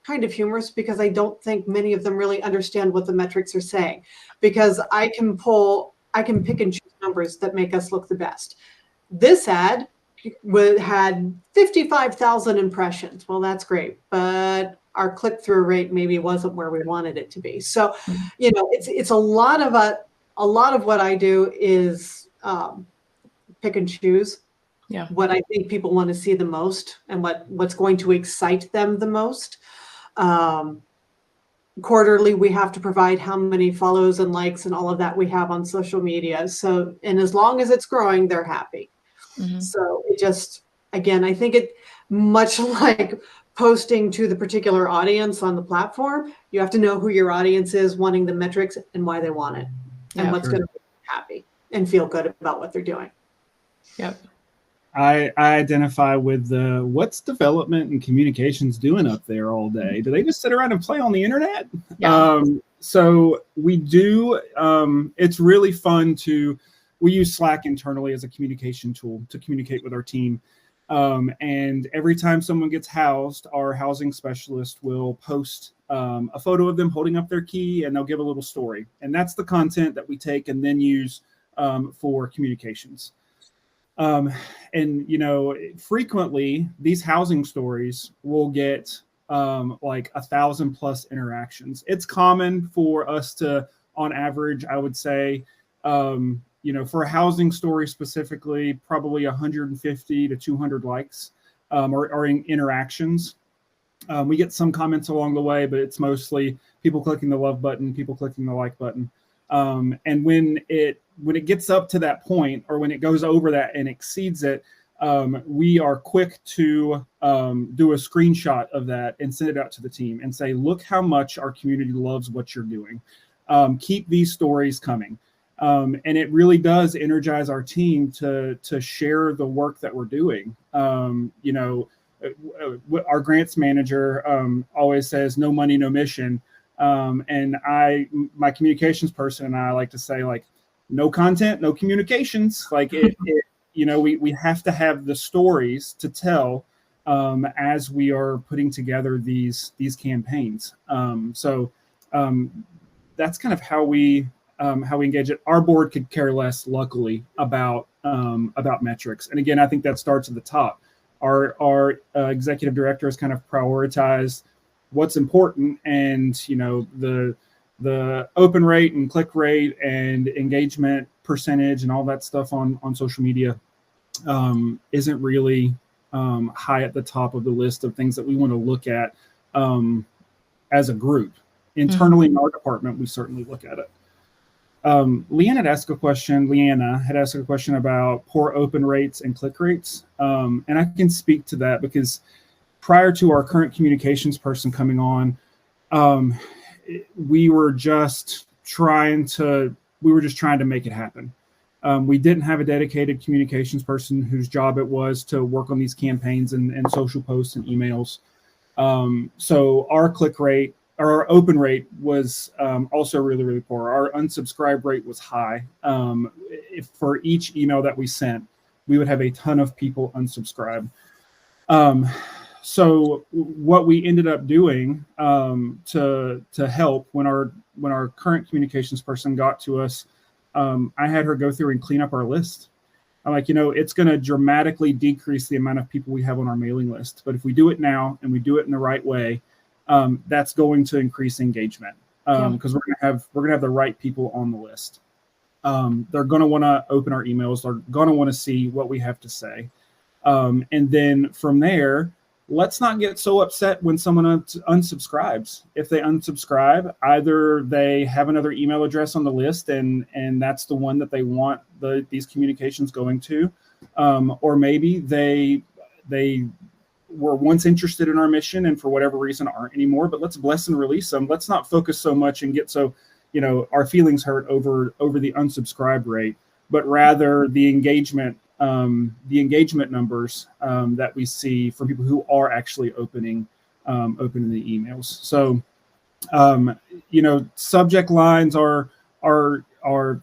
S2: kind of humorous, because I don't think many of them really understand what the metrics are saying, because I can pick and choose numbers that make us look the best. This ad had 55,000 impressions. Well, that's great, but our click-through rate maybe wasn't where we wanted it to be. So, you know, it's a lot of what I do is pick and choose what I think people want to see the most and what's going to excite them the most. Quarterly, we have to provide how many follows and likes and all of that we have on social media. So, and as long as it's growing, they're happy. Mm-hmm. So it just, again, I think it much like posting to the particular audience on the platform, you have to know who your audience is, wanting the metrics and why they want it, and what's going to make them happy and feel good about what they're doing.
S1: Yep.
S3: I identify with what's development and communications doing up there all day? Do they just sit around and play on the internet? Yeah. So we do. It's really fun we use Slack internally as a communication tool to communicate with our team. And every time someone gets housed, our housing specialist will post a photo of them holding up their key, and they'll give a little story. And that's the content that we take and then use for communications. And, you know, frequently these housing stories will get like 1,000+ interactions. It's common for us to, on average, I would say, you know, for a housing story specifically, probably 150 to 200 likes or interactions. We get some comments along the way, but it's mostly people clicking the love button, people clicking the like button. And when it gets up to that point, or when it goes over that and exceeds it, we are quick to do a screenshot of that and send it out to the team and say, look how much our community loves what you're doing. Keep these stories coming. And it really does energize our team to share the work that we're doing. You know, our grants manager always says, no money, no mission. And my communications person and I like to say, like, no content, no communications. Like you know, we have to have the stories to tell as we are putting together these campaigns. So that's kind of how we engage it. Our board could care less, luckily, about metrics. And again, I think that starts at the top. Our executive director has kind of prioritized what's important, and you know, the open rate and click rate and engagement percentage and all that stuff on social media isn't really high at the top of the list of things that we want to look at as a group. Internally in our department, we certainly look at it. Leanna had asked a question about poor open rates and click rates. And I can speak to that because prior to our current communications person coming on, we were just trying to make it happen. We didn't have a dedicated communications person whose job it was to work on these campaigns and social posts and emails. So our click rate, or our open rate, was also really, really poor. Our unsubscribe rate was high. If for each email that we sent, we would have a ton of people unsubscribe. So what we ended up doing to help when our current communications person got to us, I had her go through and clean up our list. I'm like, you know, it's going to dramatically decrease the amount of people we have on our mailing list. But if we do it now and we do it in the right way, that's going to increase engagement because we're going to have the right people on the list. They're going to want to open our emails. They're going to want to see what we have to say. And then from there, let's not get so upset when someone unsubscribes. If they unsubscribe, either they have another email address on the list and that's the one that they want these communications going to, or maybe they were once interested in our mission and for whatever reason aren't anymore. But let's bless and release them. Let's not focus so much and get so, you know, our feelings hurt over the unsubscribe rate, but rather the engagement numbers that we see from people who are actually opening the emails. So, you know, subject lines are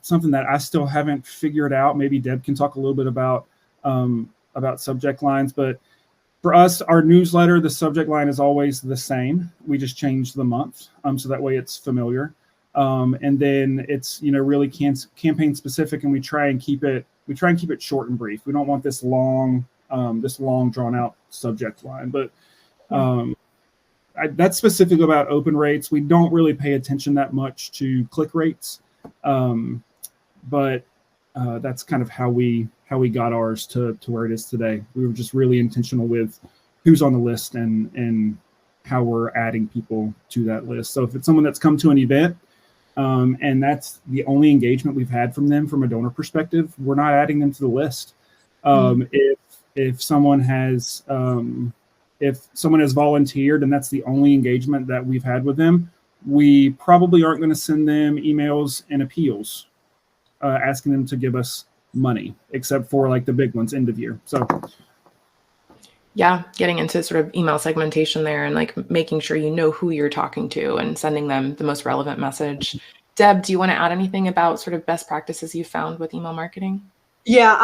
S3: something that I still haven't figured out. Maybe Deb can talk a little bit about subject lines, but for us, our newsletter, the subject line is always the same. We just change the month, so that way it's familiar. And then it's, you know, really campaign specific, and we try and keep it short and brief. We don't want this long drawn out subject line. But that's specific about open rates. We don't really pay attention that much to click rates, but that's kind of how we got ours to where it is today. We were just really intentional with who's on the list and how we're adding people to that list. So if it's someone that's come to an event, and that's the only engagement we've had from them from a donor perspective, we're not adding them to the list. If someone has volunteered and that's the only engagement that we've had with them, we probably aren't going to send them emails and appeals asking them to give us money, except for like the big ones end of year. So
S1: yeah, getting into sort of email segmentation there and like making sure you know who you're talking to and sending them the most relevant message. Deb, do you want to add anything about sort of best practices you found with email marketing?
S2: Yeah,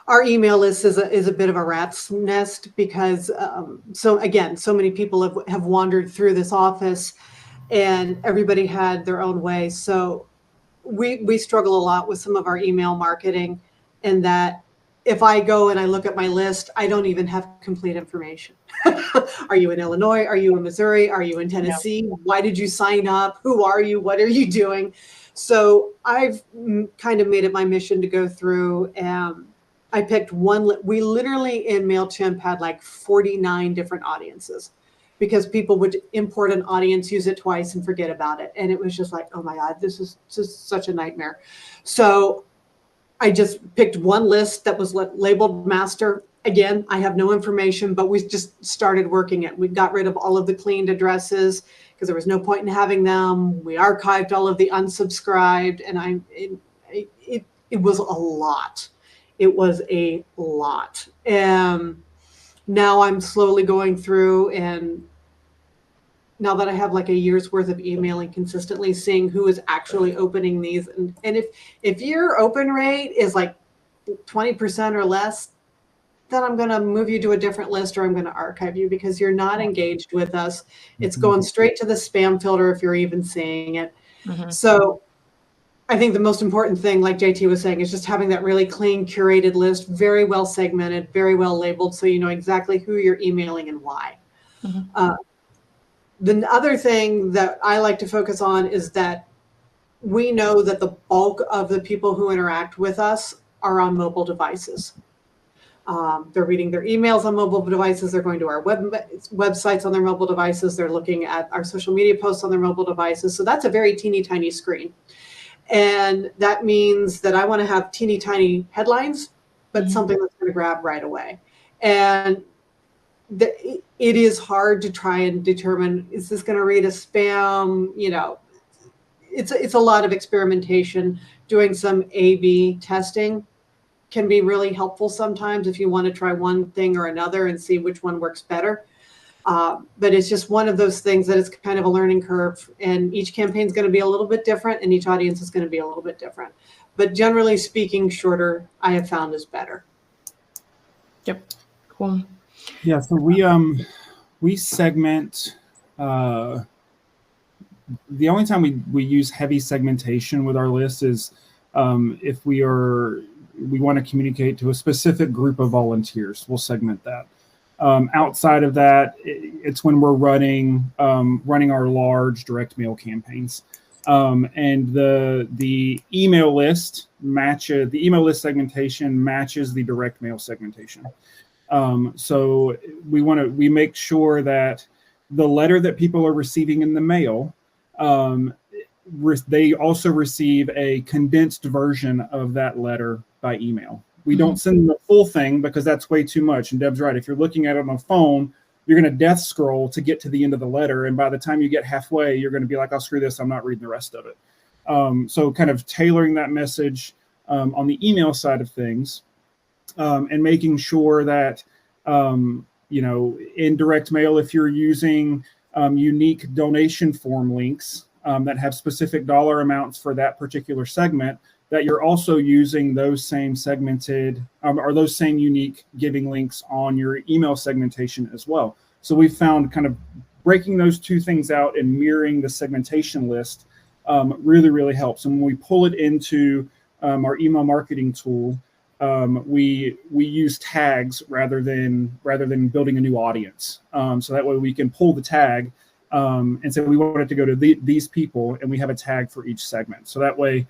S2: our email list is a bit of a rat's nest because so many people have wandered through this office, and everybody had their own way. So we struggle a lot with some of our email marketing, and that if I go and I look at my list, I don't even have complete information. Are you in Illinois? Are you in Missouri? Are you in Tennessee? No. Why did you sign up? Who are you? What are you doing? So I've kind of made it my mission to go through, and I picked one. We literally in MailChimp had like 49 different audiences, because people would import an audience, use it twice, and forget about it. And it was just like, oh my God, this is just such a nightmare. So I just picked one list that was labeled master. Again, I have no information, but we just started working it. We got rid of all of the cleaned addresses because there was no point in having them. We archived all of the unsubscribed, and it was a lot. It was a lot. And now I'm slowly going through, and now that I have like a year's worth of emailing consistently, seeing who is actually opening these. And if your open rate is like 20% or less, then I'm going to move you to a different list, or I'm going to archive you because you're not engaged with us. It's going straight to the spam filter if you're even seeing it. Mm-hmm. So I think the most important thing, like JT was saying, is just having that really clean, curated list, very well segmented, very well labeled, so you know exactly who you're emailing and why. Mm-hmm. The other thing that I like to focus on is that we know that the bulk of the people who interact with us are on mobile devices. They're reading their emails on mobile devices. They're going to our websites on their mobile devices. They're looking at our social media posts on their mobile devices. So that's a very teeny tiny screen. And that means that I want to have teeny tiny headlines, but mm-hmm. something that's going to grab right away. And it is hard to try and determine, is this going to read a spam? You know, it's a lot of experimentation. Doing some A/B testing can be really helpful sometimes if you want to try one thing or another and see which one works better. But it's just one of those things that it's kind of a learning curve, and each campaign is going to be a little bit different, and each audience is going to be a little bit different. But generally speaking, shorter I have found is better.
S1: Yep. Cool.
S3: Yeah. So we segment. The only time we use heavy segmentation with our list is if we want to communicate to a specific group of volunteers. We'll segment that. Outside of that, it's when we're running our large direct mail campaigns, and the email list segmentation matches the direct mail segmentation. So we make sure that the letter that people are receiving in the mail, they also receive a condensed version of that letter by email. We don't send them the full thing because that's way too much. And Deb's right. If you're looking at it on a phone, you're going to death scroll to get to the end of the letter. And by the time you get halfway, you're going to be like, oh, screw this. I'm not reading the rest of it. So kind of tailoring that message on the email side of things, and making sure that, in direct mail, if you're using unique donation form links that have specific dollar amounts for that particular segment, that you're also using those same segmented or those same unique giving links on your email segmentation as well. So we've found kind of breaking those two things out and mirroring the segmentation list really, really helps. And when we pull it into our email marketing tool, we use tags rather than building a new audience. So that way we can pull the tag and say we want it to go to these people, and we have a tag for each segment. So that way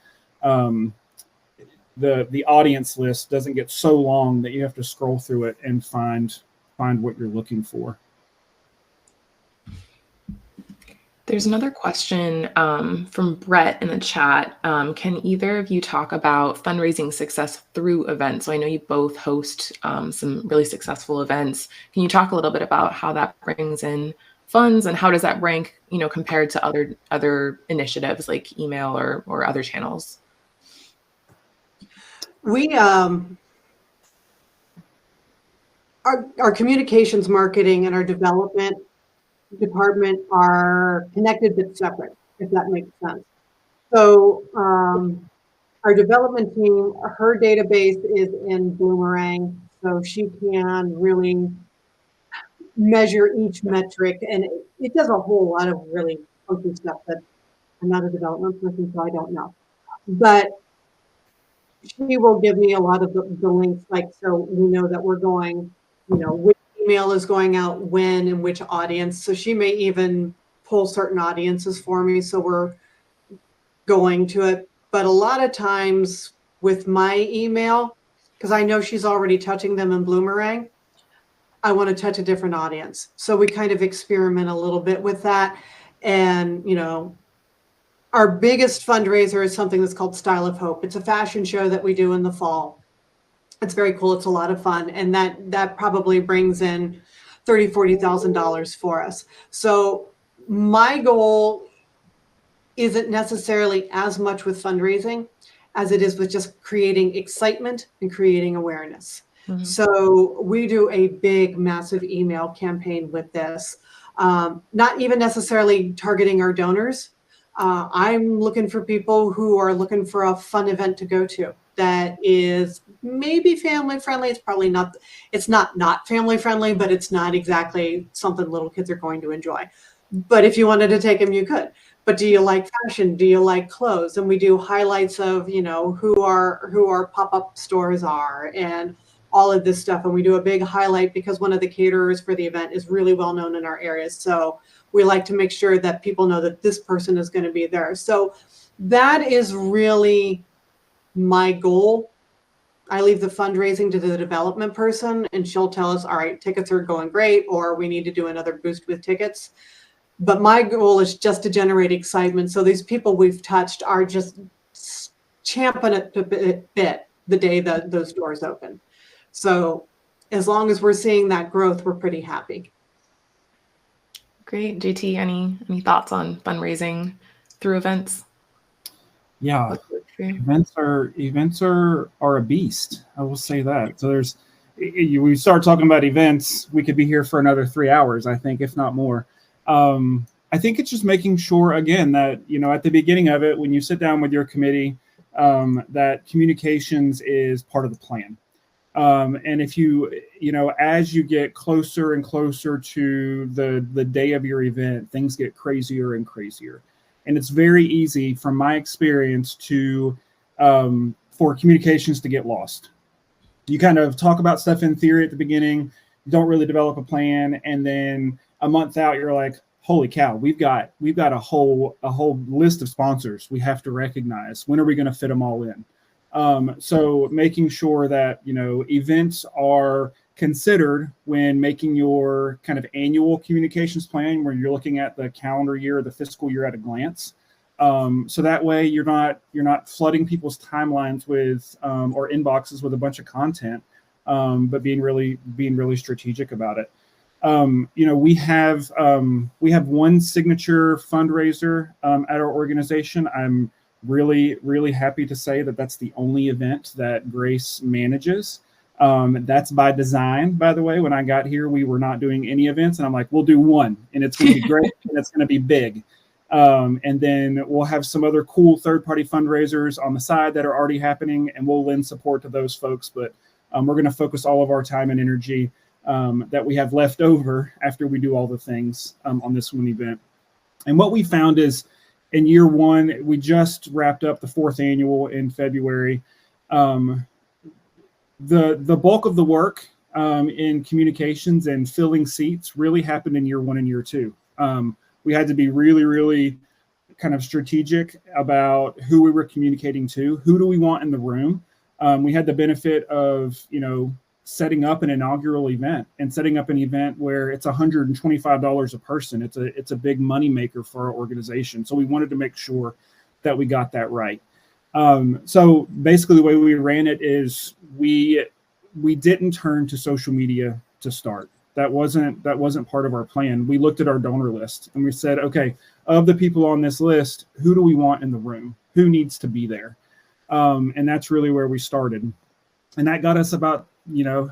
S3: the audience list doesn't get so long that you have to scroll through it and find what you're looking for.
S1: There's another question from Brett in the chat. Can either of you talk about fundraising success through events? So I know you both host some really successful events. Can you talk a little bit about how that brings in funds, and how does that rank, compared to other initiatives like email or other channels?
S2: We our communications marketing and our development department are connected but separate, if that makes sense. So Our development team, her database is in Boomerang, so she can really measure each metric, and it does a whole lot of really funky stuff that I'm not a development person, so I don't know. But she will give me a lot of the links, like, so we know that we're going, which email is going out when and which audience. So she may even pull certain audiences for me, so we're going to it. But a lot of times with my email, because I know she's already touching them in Bloomerang, I want to touch a different audience. So we kind of experiment a little bit with that. And, our biggest fundraiser is something that's called Style of Hope. It's a fashion show that we do in the fall. It's very cool. It's a lot of fun. And that probably brings in $30,000, $40,000 for us. So my goal isn't necessarily as much with fundraising as it is with just creating excitement and creating awareness. Mm-hmm. So we do a big, massive email campaign with this, not even necessarily targeting our donors. I'm looking for people who are looking for a fun event to go to that is maybe family friendly. It's probably not, it's not family friendly, but it's not exactly something little kids are going to enjoy. But if you wanted to take them, you could. But do you like fashion? Do you like clothes? And we do highlights of, who our pop-up stores are and all of this stuff. And we do a big highlight because one of the caterers for the event is really well known in our areas. So we like to make sure that people know that this person is going to be there. So that is really my goal. I leave the fundraising to the development person, and she'll tell us, all right, tickets are going great, or we need to do another boost with tickets. But my goal is just to generate excitement. So these people we've touched are just champing at the bit the day that those doors open. So as long as we're seeing that growth, we're pretty happy.
S1: Great. JT, any thoughts on fundraising through events?
S3: Yeah, events are a beast. I will say that. So we start talking about events, we could be here for another 3 hours, I think, if not more. I think it's just making sure, again, that, at the beginning of it, when you sit down with your committee, that communications is part of the plan. And if as you get closer and closer to the day of your event, things get crazier and crazier. And it's very easy, from my experience, for communications to get lost. You kind of talk about stuff in theory at the beginning, don't really develop a plan, and then a month out, you're like, holy cow, we've got a whole list of sponsors we have to recognize. When are we going to fit them all in? So making sure that, events are considered when making your kind of annual communications plan, where you're looking at the calendar year or the fiscal year at a glance. So that way you're not flooding people's timelines with, or inboxes with a bunch of content, but being really strategic about it. We have one signature fundraiser at our organization. I'm really happy to say that that's the only event that Grace manages. That's by design, by the way. When I got here, we were not doing any events, and I'm like, we'll do one, and it's going to be great, and it's going to be big. And then we'll have some other cool third-party fundraisers on the side that are already happening, and we'll lend support to those folks. But we're going to focus all of our time and energy that we have left over after we do all the things on this one event. And what we found is, in year one, we just wrapped up the 4th annual in February. The bulk of the work in communications and filling seats really happened in year 1 and year 2. We had to be really kind of strategic about who we were communicating to, who do we want in the room. We had the benefit of, setting up an inaugural event and setting up an event where it's $125 a person. It's a big money maker for our organization. So we wanted to make sure that we got that right. So basically the way we ran it is we didn't turn to social media to start. That wasn't part of our plan. We looked at our donor list and we said, okay, of the people on this list, who do we want in the room? Who needs to be there? And that's really where we started. And that got us about,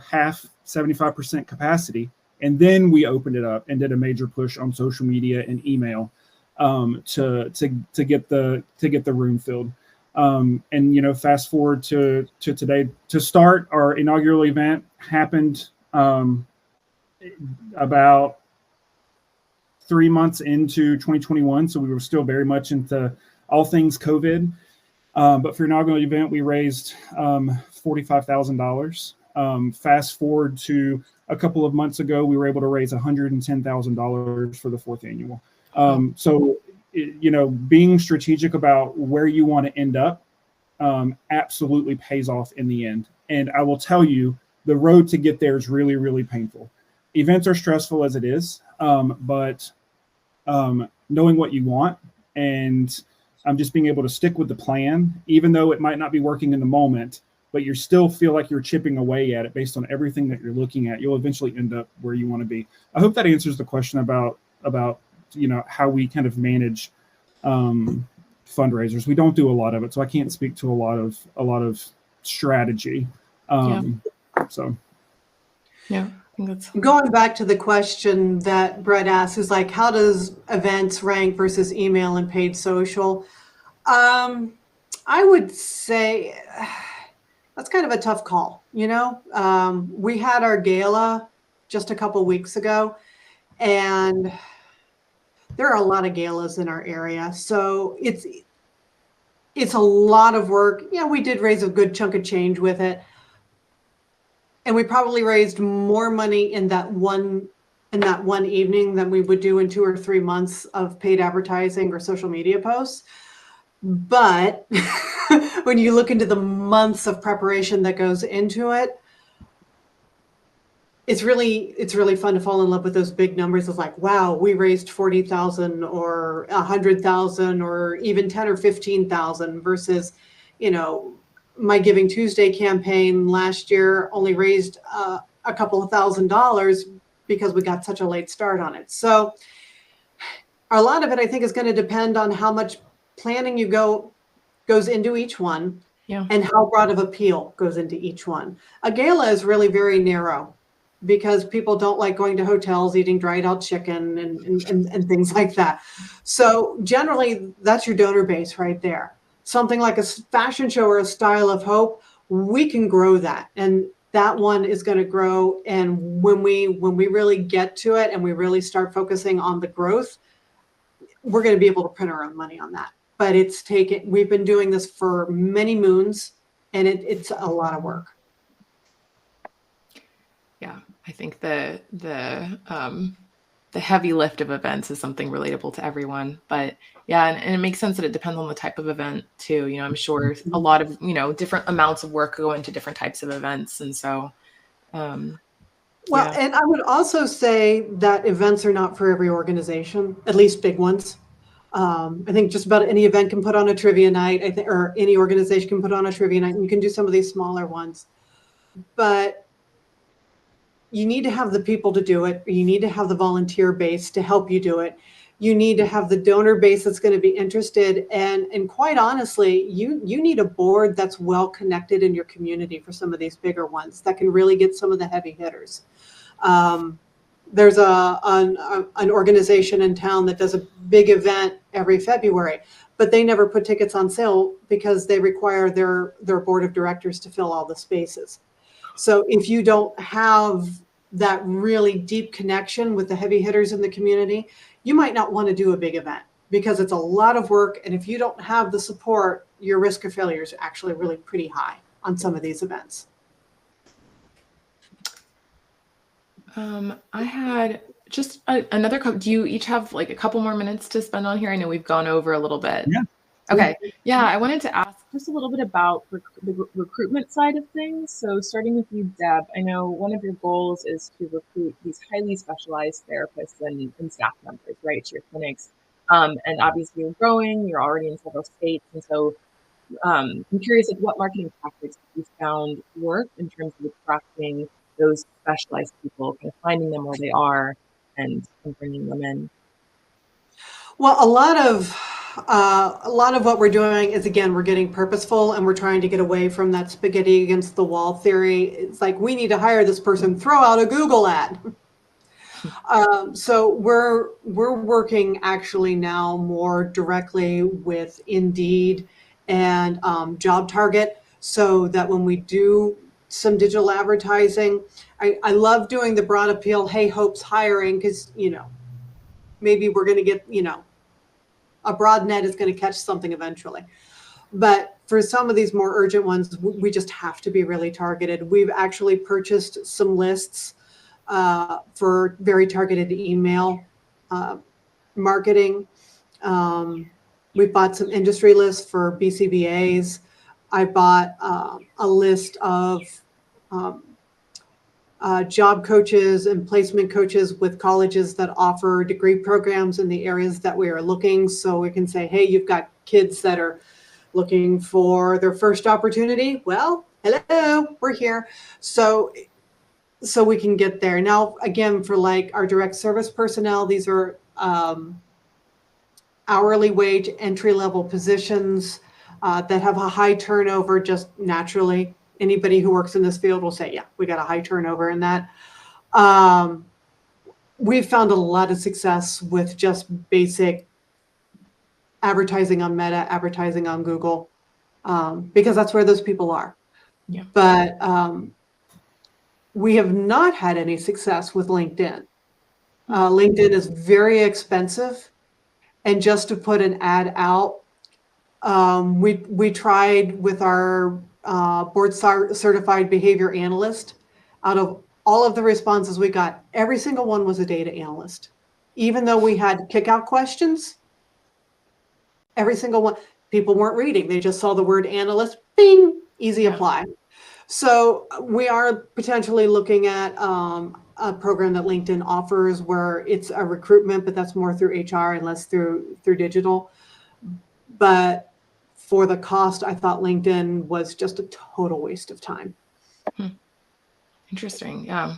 S3: half, 75% capacity. And then we opened it up and did a major push on social media and email to get the room filled. And fast forward to today. To start, our inaugural event happened about 3 months into 2021, so we were still very much into all things COVID. But for inaugural event, we raised $45,000. Fast forward to a couple of months ago, we were able to raise $110,000 for the 4th annual. So, being strategic about where you want to end up absolutely pays off in the end. And I will tell you, the road to get there is really, really painful. Events are stressful as it is, but knowing what you want and just being able to stick with the plan, even though it might not be working in the moment, but you still feel like you're chipping away at it based on everything that you're looking at, you'll eventually end up where you want to be. I hope that answers the question about how we kind of manage fundraisers. We don't do a lot of it, so I can't speak to a lot of strategy. So
S1: yeah.
S2: Going back to the question that Brett asked, is like, how does events rank versus email and paid social? I would say that's kind of a tough call. We had our gala just a couple weeks ago, and there are a lot of galas in our area. So it's a lot of work. Yeah, we did raise a good chunk of change with it. And we probably raised more money in that one evening than we would do in 2 or 3 months of paid advertising or social media posts. But when you look into the months of preparation that goes into it, it's really fun to fall in love with those big numbers of like, wow, we raised 40,000 or 100,000 or even 10 or 15,000 versus, my Giving Tuesday campaign last year only raised a couple of $1,000s because we got such a late start on it. So a lot of it, I think, is going to depend on how much planning goes into each one, and how broad of appeal goes into each one. A gala is really very narrow because people don't like going to hotels, eating dried out chicken and things like that. So generally, that's your donor base right there. Something like a fashion show or a Style of Hope, we can grow that. And that one is going to grow. And when we really get to it and we really start focusing on the growth, we're going to be able to print our own money on that. But we've been doing this for many moons, and it's a lot of work.
S1: Yeah, I think the heavy lift of events is something relatable to everyone. But yeah, and it makes sense that it depends on the type of event too. I'm sure a lot of, different amounts of work go into different types of events. And so,
S2: and I would also say that events are not for every organization, at least big ones. I think just about any event can put on a trivia night, or any organization can put on a trivia night, and you can do some of these smaller ones. But you need to have the people to do it. You need to have the volunteer base to help you do it. You need to have the donor base that's going to be interested. And quite honestly, you need a board that's well connected in your community for some of these bigger ones that can really get some of the heavy hitters. There's an organization in town that does a big event every February, but they never put tickets on sale because they require their board of directors to fill all the spaces. So if you don't have that really deep connection with the heavy hitters in the community, you might not want to do a big event because it's a lot of work. And if you don't have the support, your risk of failure is actually really pretty high on some of these events.
S1: I had just another couple. Do you each have like a couple more minutes to spend on here? I know we've gone over a little bit.
S3: Yeah.
S1: Okay. Yeah, I wanted to ask just a little bit about the recruitment side of things. So starting with you, Deb, I know one of your goals is to recruit these highly specialized therapists and staff members, right, to your clinics. And obviously you're growing, you're already in several states. And so I'm curious, like, what marketing tactics have you found work in terms of attracting those specialized people, kind of finding them where they are and bringing them in?
S2: Well, a lot of what we're doing is, again, we're getting purposeful and we're trying to get away from that spaghetti against the wall theory. It's like, we need to hire this person, throw out a Google ad. So we're working actually now more directly with Indeed and Job Target, so that when we do some digital advertising, I love doing the broad appeal, hey, Hope's hiring, because, maybe we're going to get, a broad net is going to catch something eventually. But for some of these more urgent ones, we just have to be really targeted. We've actually purchased some lists for very targeted email marketing. We've bought some industry lists for BCBAs. I bought a list of job coaches and placement coaches with colleges that offer degree programs in the areas that we are looking. So we can say, hey, you've got kids that are looking for their first opportunity. Well, hello, we're here. So we can get there. Now, again, for like our direct service personnel, these are hourly wage entry-level positions that have a high turnover just naturally. Anybody who works in this field will say, yeah, we got a high turnover in that. We've found a lot of success with just basic advertising on Meta, advertising on Google, because that's where those people are.
S1: Yeah.
S2: But we have not had any success with LinkedIn. LinkedIn is very expensive. And just to put an ad out, we tried with our board certified behavior analyst. Out of all of the responses we got, every single one was a data analyst. Even though we had kick out questions, every single one, people weren't reading. They just saw the word analyst, bing, easy apply. So we are potentially looking at a program that LinkedIn offers where it's a recruitment, but that's more through HR and less through digital. But for the cost, I thought LinkedIn was just a total waste of time.
S1: Interesting. Yeah.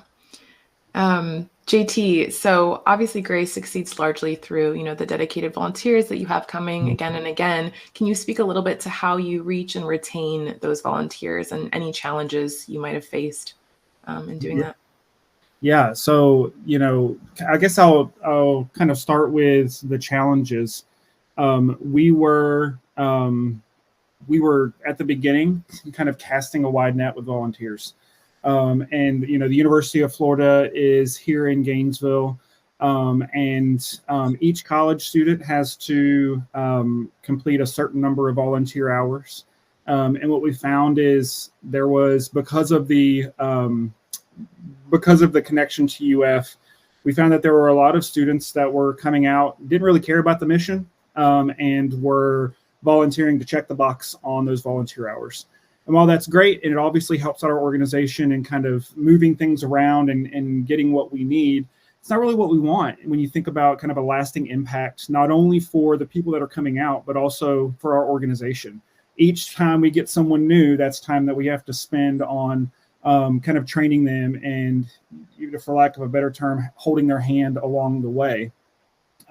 S1: JT, so obviously Grace succeeds largely through, the dedicated volunteers that you have coming again and again. Can you speak a little bit to how you reach and retain those volunteers and any challenges you might have faced in doing that?
S3: Yeah. So, I guess I'll kind of start with the challenges. We were at the beginning kind of casting a wide net with volunteers. And, the University of Florida is here in Gainesville. And each college student has to complete a certain number of volunteer hours. And what we found is there was, because of the connection to UF, we found that there were a lot of students that were coming out, didn't really care about the mission, and were volunteering to check the box on those volunteer hours. And while that's great, and it obviously helps out our organization and kind of moving things around and getting what we need, it's not really what we want when you think about kind of a lasting impact, not only for the people that are coming out, but also for our organization. Each time we get someone new, that's time that we have to spend on kind of training them and, for lack of a better term, holding their hand along the way.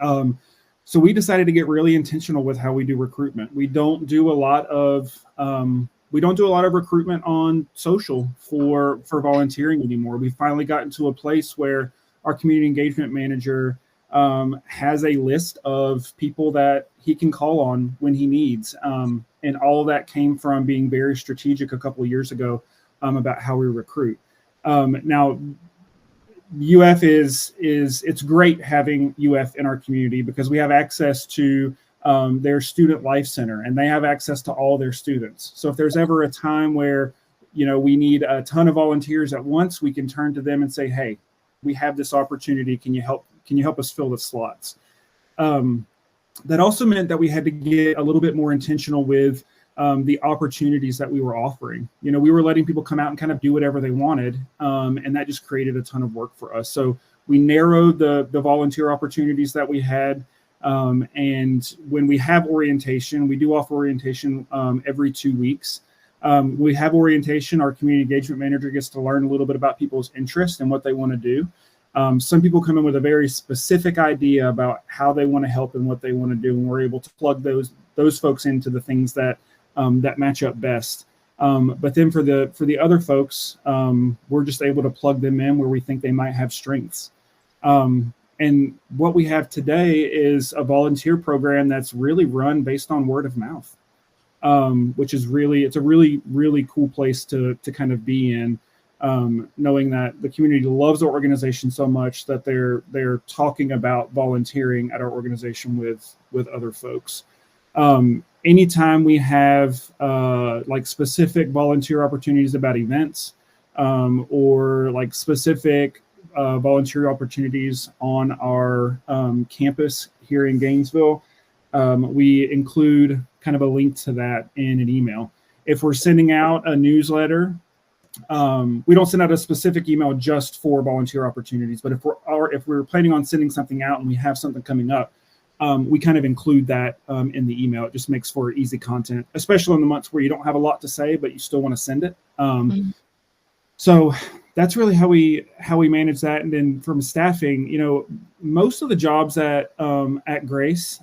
S3: So we decided to get really intentional with how we do recruitment. We don't do a lot of recruitment on social for volunteering anymore. We finally gotten to a place where our community engagement manager has a list of people that he can call on when he needs. And all of that came from being very strategic a couple of years ago about how we recruit. Now, UF it's great having UF in our community because we have access to their student life center, and they have access to all their students. So if there's ever a time where, we need a ton of volunteers at once, we can turn to them and say, hey, we have this opportunity. Can you help us fill the slots? That also meant that we had to get a little bit more intentional with the opportunities that we were offering. We were letting people come out and kind of do whatever they wanted. And that just created a ton of work for us. So we narrowed the volunteer opportunities that we had. And when we have orientation, we do offer orientation every 2 weeks. We have orientation. Our community engagement manager gets to learn a little bit about people's interests and what they want to do. Some people come in with a very specific idea about how they want to help and what they want to do, and we're able to plug those folks into the things that match up best. But then for the other folks, we're just able to plug them in where we think they might have strengths. And what we have today is a volunteer program that's really run based on word of mouth. which is it's a really, really cool place to kind of be in, knowing that the community loves our organization so much that they're talking about volunteering at our organization with other folks. Anytime we have like specific volunteer opportunities about events, or like specific volunteer opportunities on our campus here in Gainesville, we include kind of a link to that in an email. If we're sending out a newsletter, we don't send out a specific email just for volunteer opportunities, but if we're planning on sending something out and we have something coming up, we kind of include that in the email. It just makes for easy content, especially in the months where you don't have a lot to say, but you still want to send it. So that's really how we manage that. And then from staffing, most of the jobs at Grace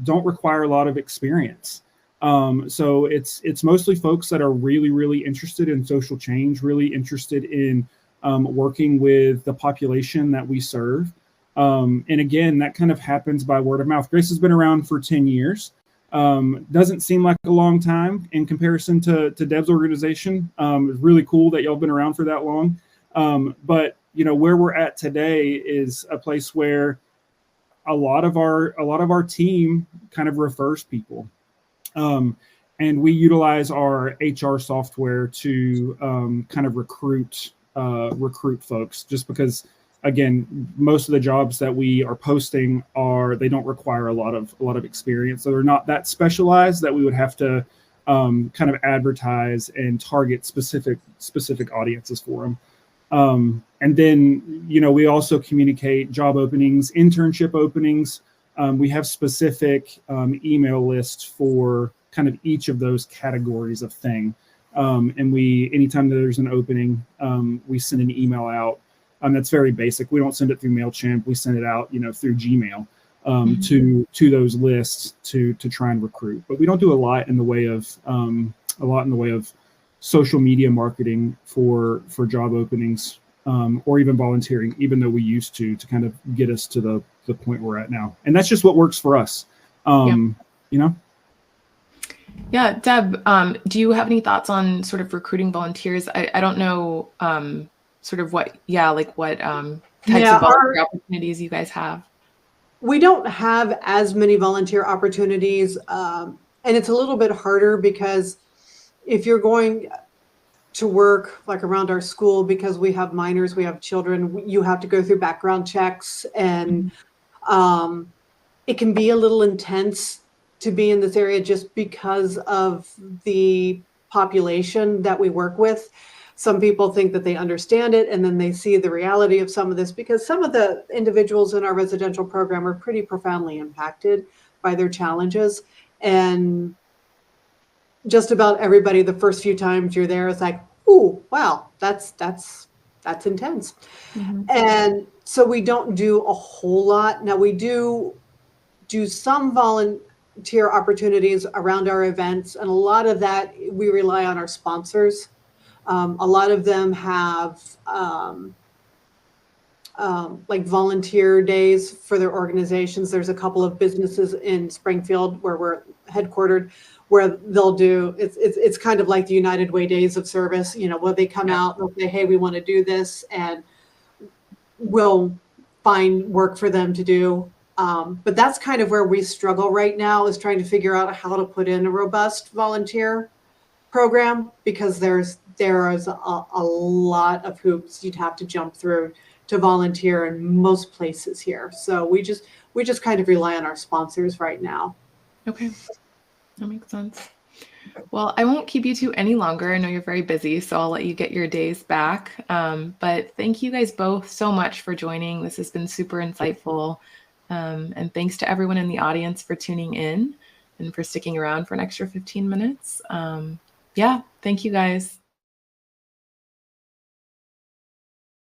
S3: don't require a lot of experience. So it's mostly folks that are really, really interested in social change, really interested in working with the population that we serve. And again, that kind of happens by word of mouth. Grace has been around for 10 years. Doesn't seem like a long time in comparison to Deb's organization. It's really cool that y'all been around for that long. But where we're at today is a place where a lot of our team kind of refers people. And we utilize our HR software to kind of recruit folks, just because, again, most of the jobs that we are posting they don't require a lot of experience. So they're not that specialized that we would have to kind of advertise and target specific audiences for them. And then, we also communicate job openings, internship openings. We have specific email lists for kind of each of those categories of thing. And anytime there's an opening, we send an email out. That's very basic. We don't send it through MailChimp. We send it out, through Gmail to those lists to try and recruit. But we don't do a lot in the way of social media marketing for job openings, or even volunteering, even though we used to kind of get us to the point we're at now. And that's just what works for us.
S1: Yeah, Deb, do you have any thoughts on sort of recruiting volunteers? I don't know sort of what types of volunteer opportunities you guys have.
S2: We don't have as many volunteer opportunities, and it's a little bit harder because if you're going to work like around our school, because we have minors, we have children, you have to go through background checks, and it can be a little intense to be in this area just because of the population that we work with. Some people think that they understand it, and then they see the reality of some of this, because some of the individuals in our residential program are pretty profoundly impacted by their challenges. And just about everybody, the first few times you're there, is like, "Ooh, wow, that's intense." And so we don't do a whole lot. Now we do some volunteer opportunities around our events, and a lot of that we rely on our sponsors. A lot of them have like volunteer days for their organizations. There's a couple of businesses in Springfield where we're headquartered, where they'll do, it's kind of like the United Way Days of Service, where they come out, they'll say, "Hey, we want to do this," and we'll find work for them to do. But that's kind of where we struggle right now, is trying to figure out how to put in a robust volunteer program, because there is a lot of hoops you'd have to jump through to volunteer in most places here. So we just kind of rely on our sponsors right now.
S1: Okay, that makes sense. Well, I won't keep you two any longer. I know you're very busy, so I'll let you get your days back. But thank you guys both so much for joining. This has been super insightful. And thanks to everyone in the audience for tuning in and for sticking around for an extra 15 minutes. Yeah, thank you guys.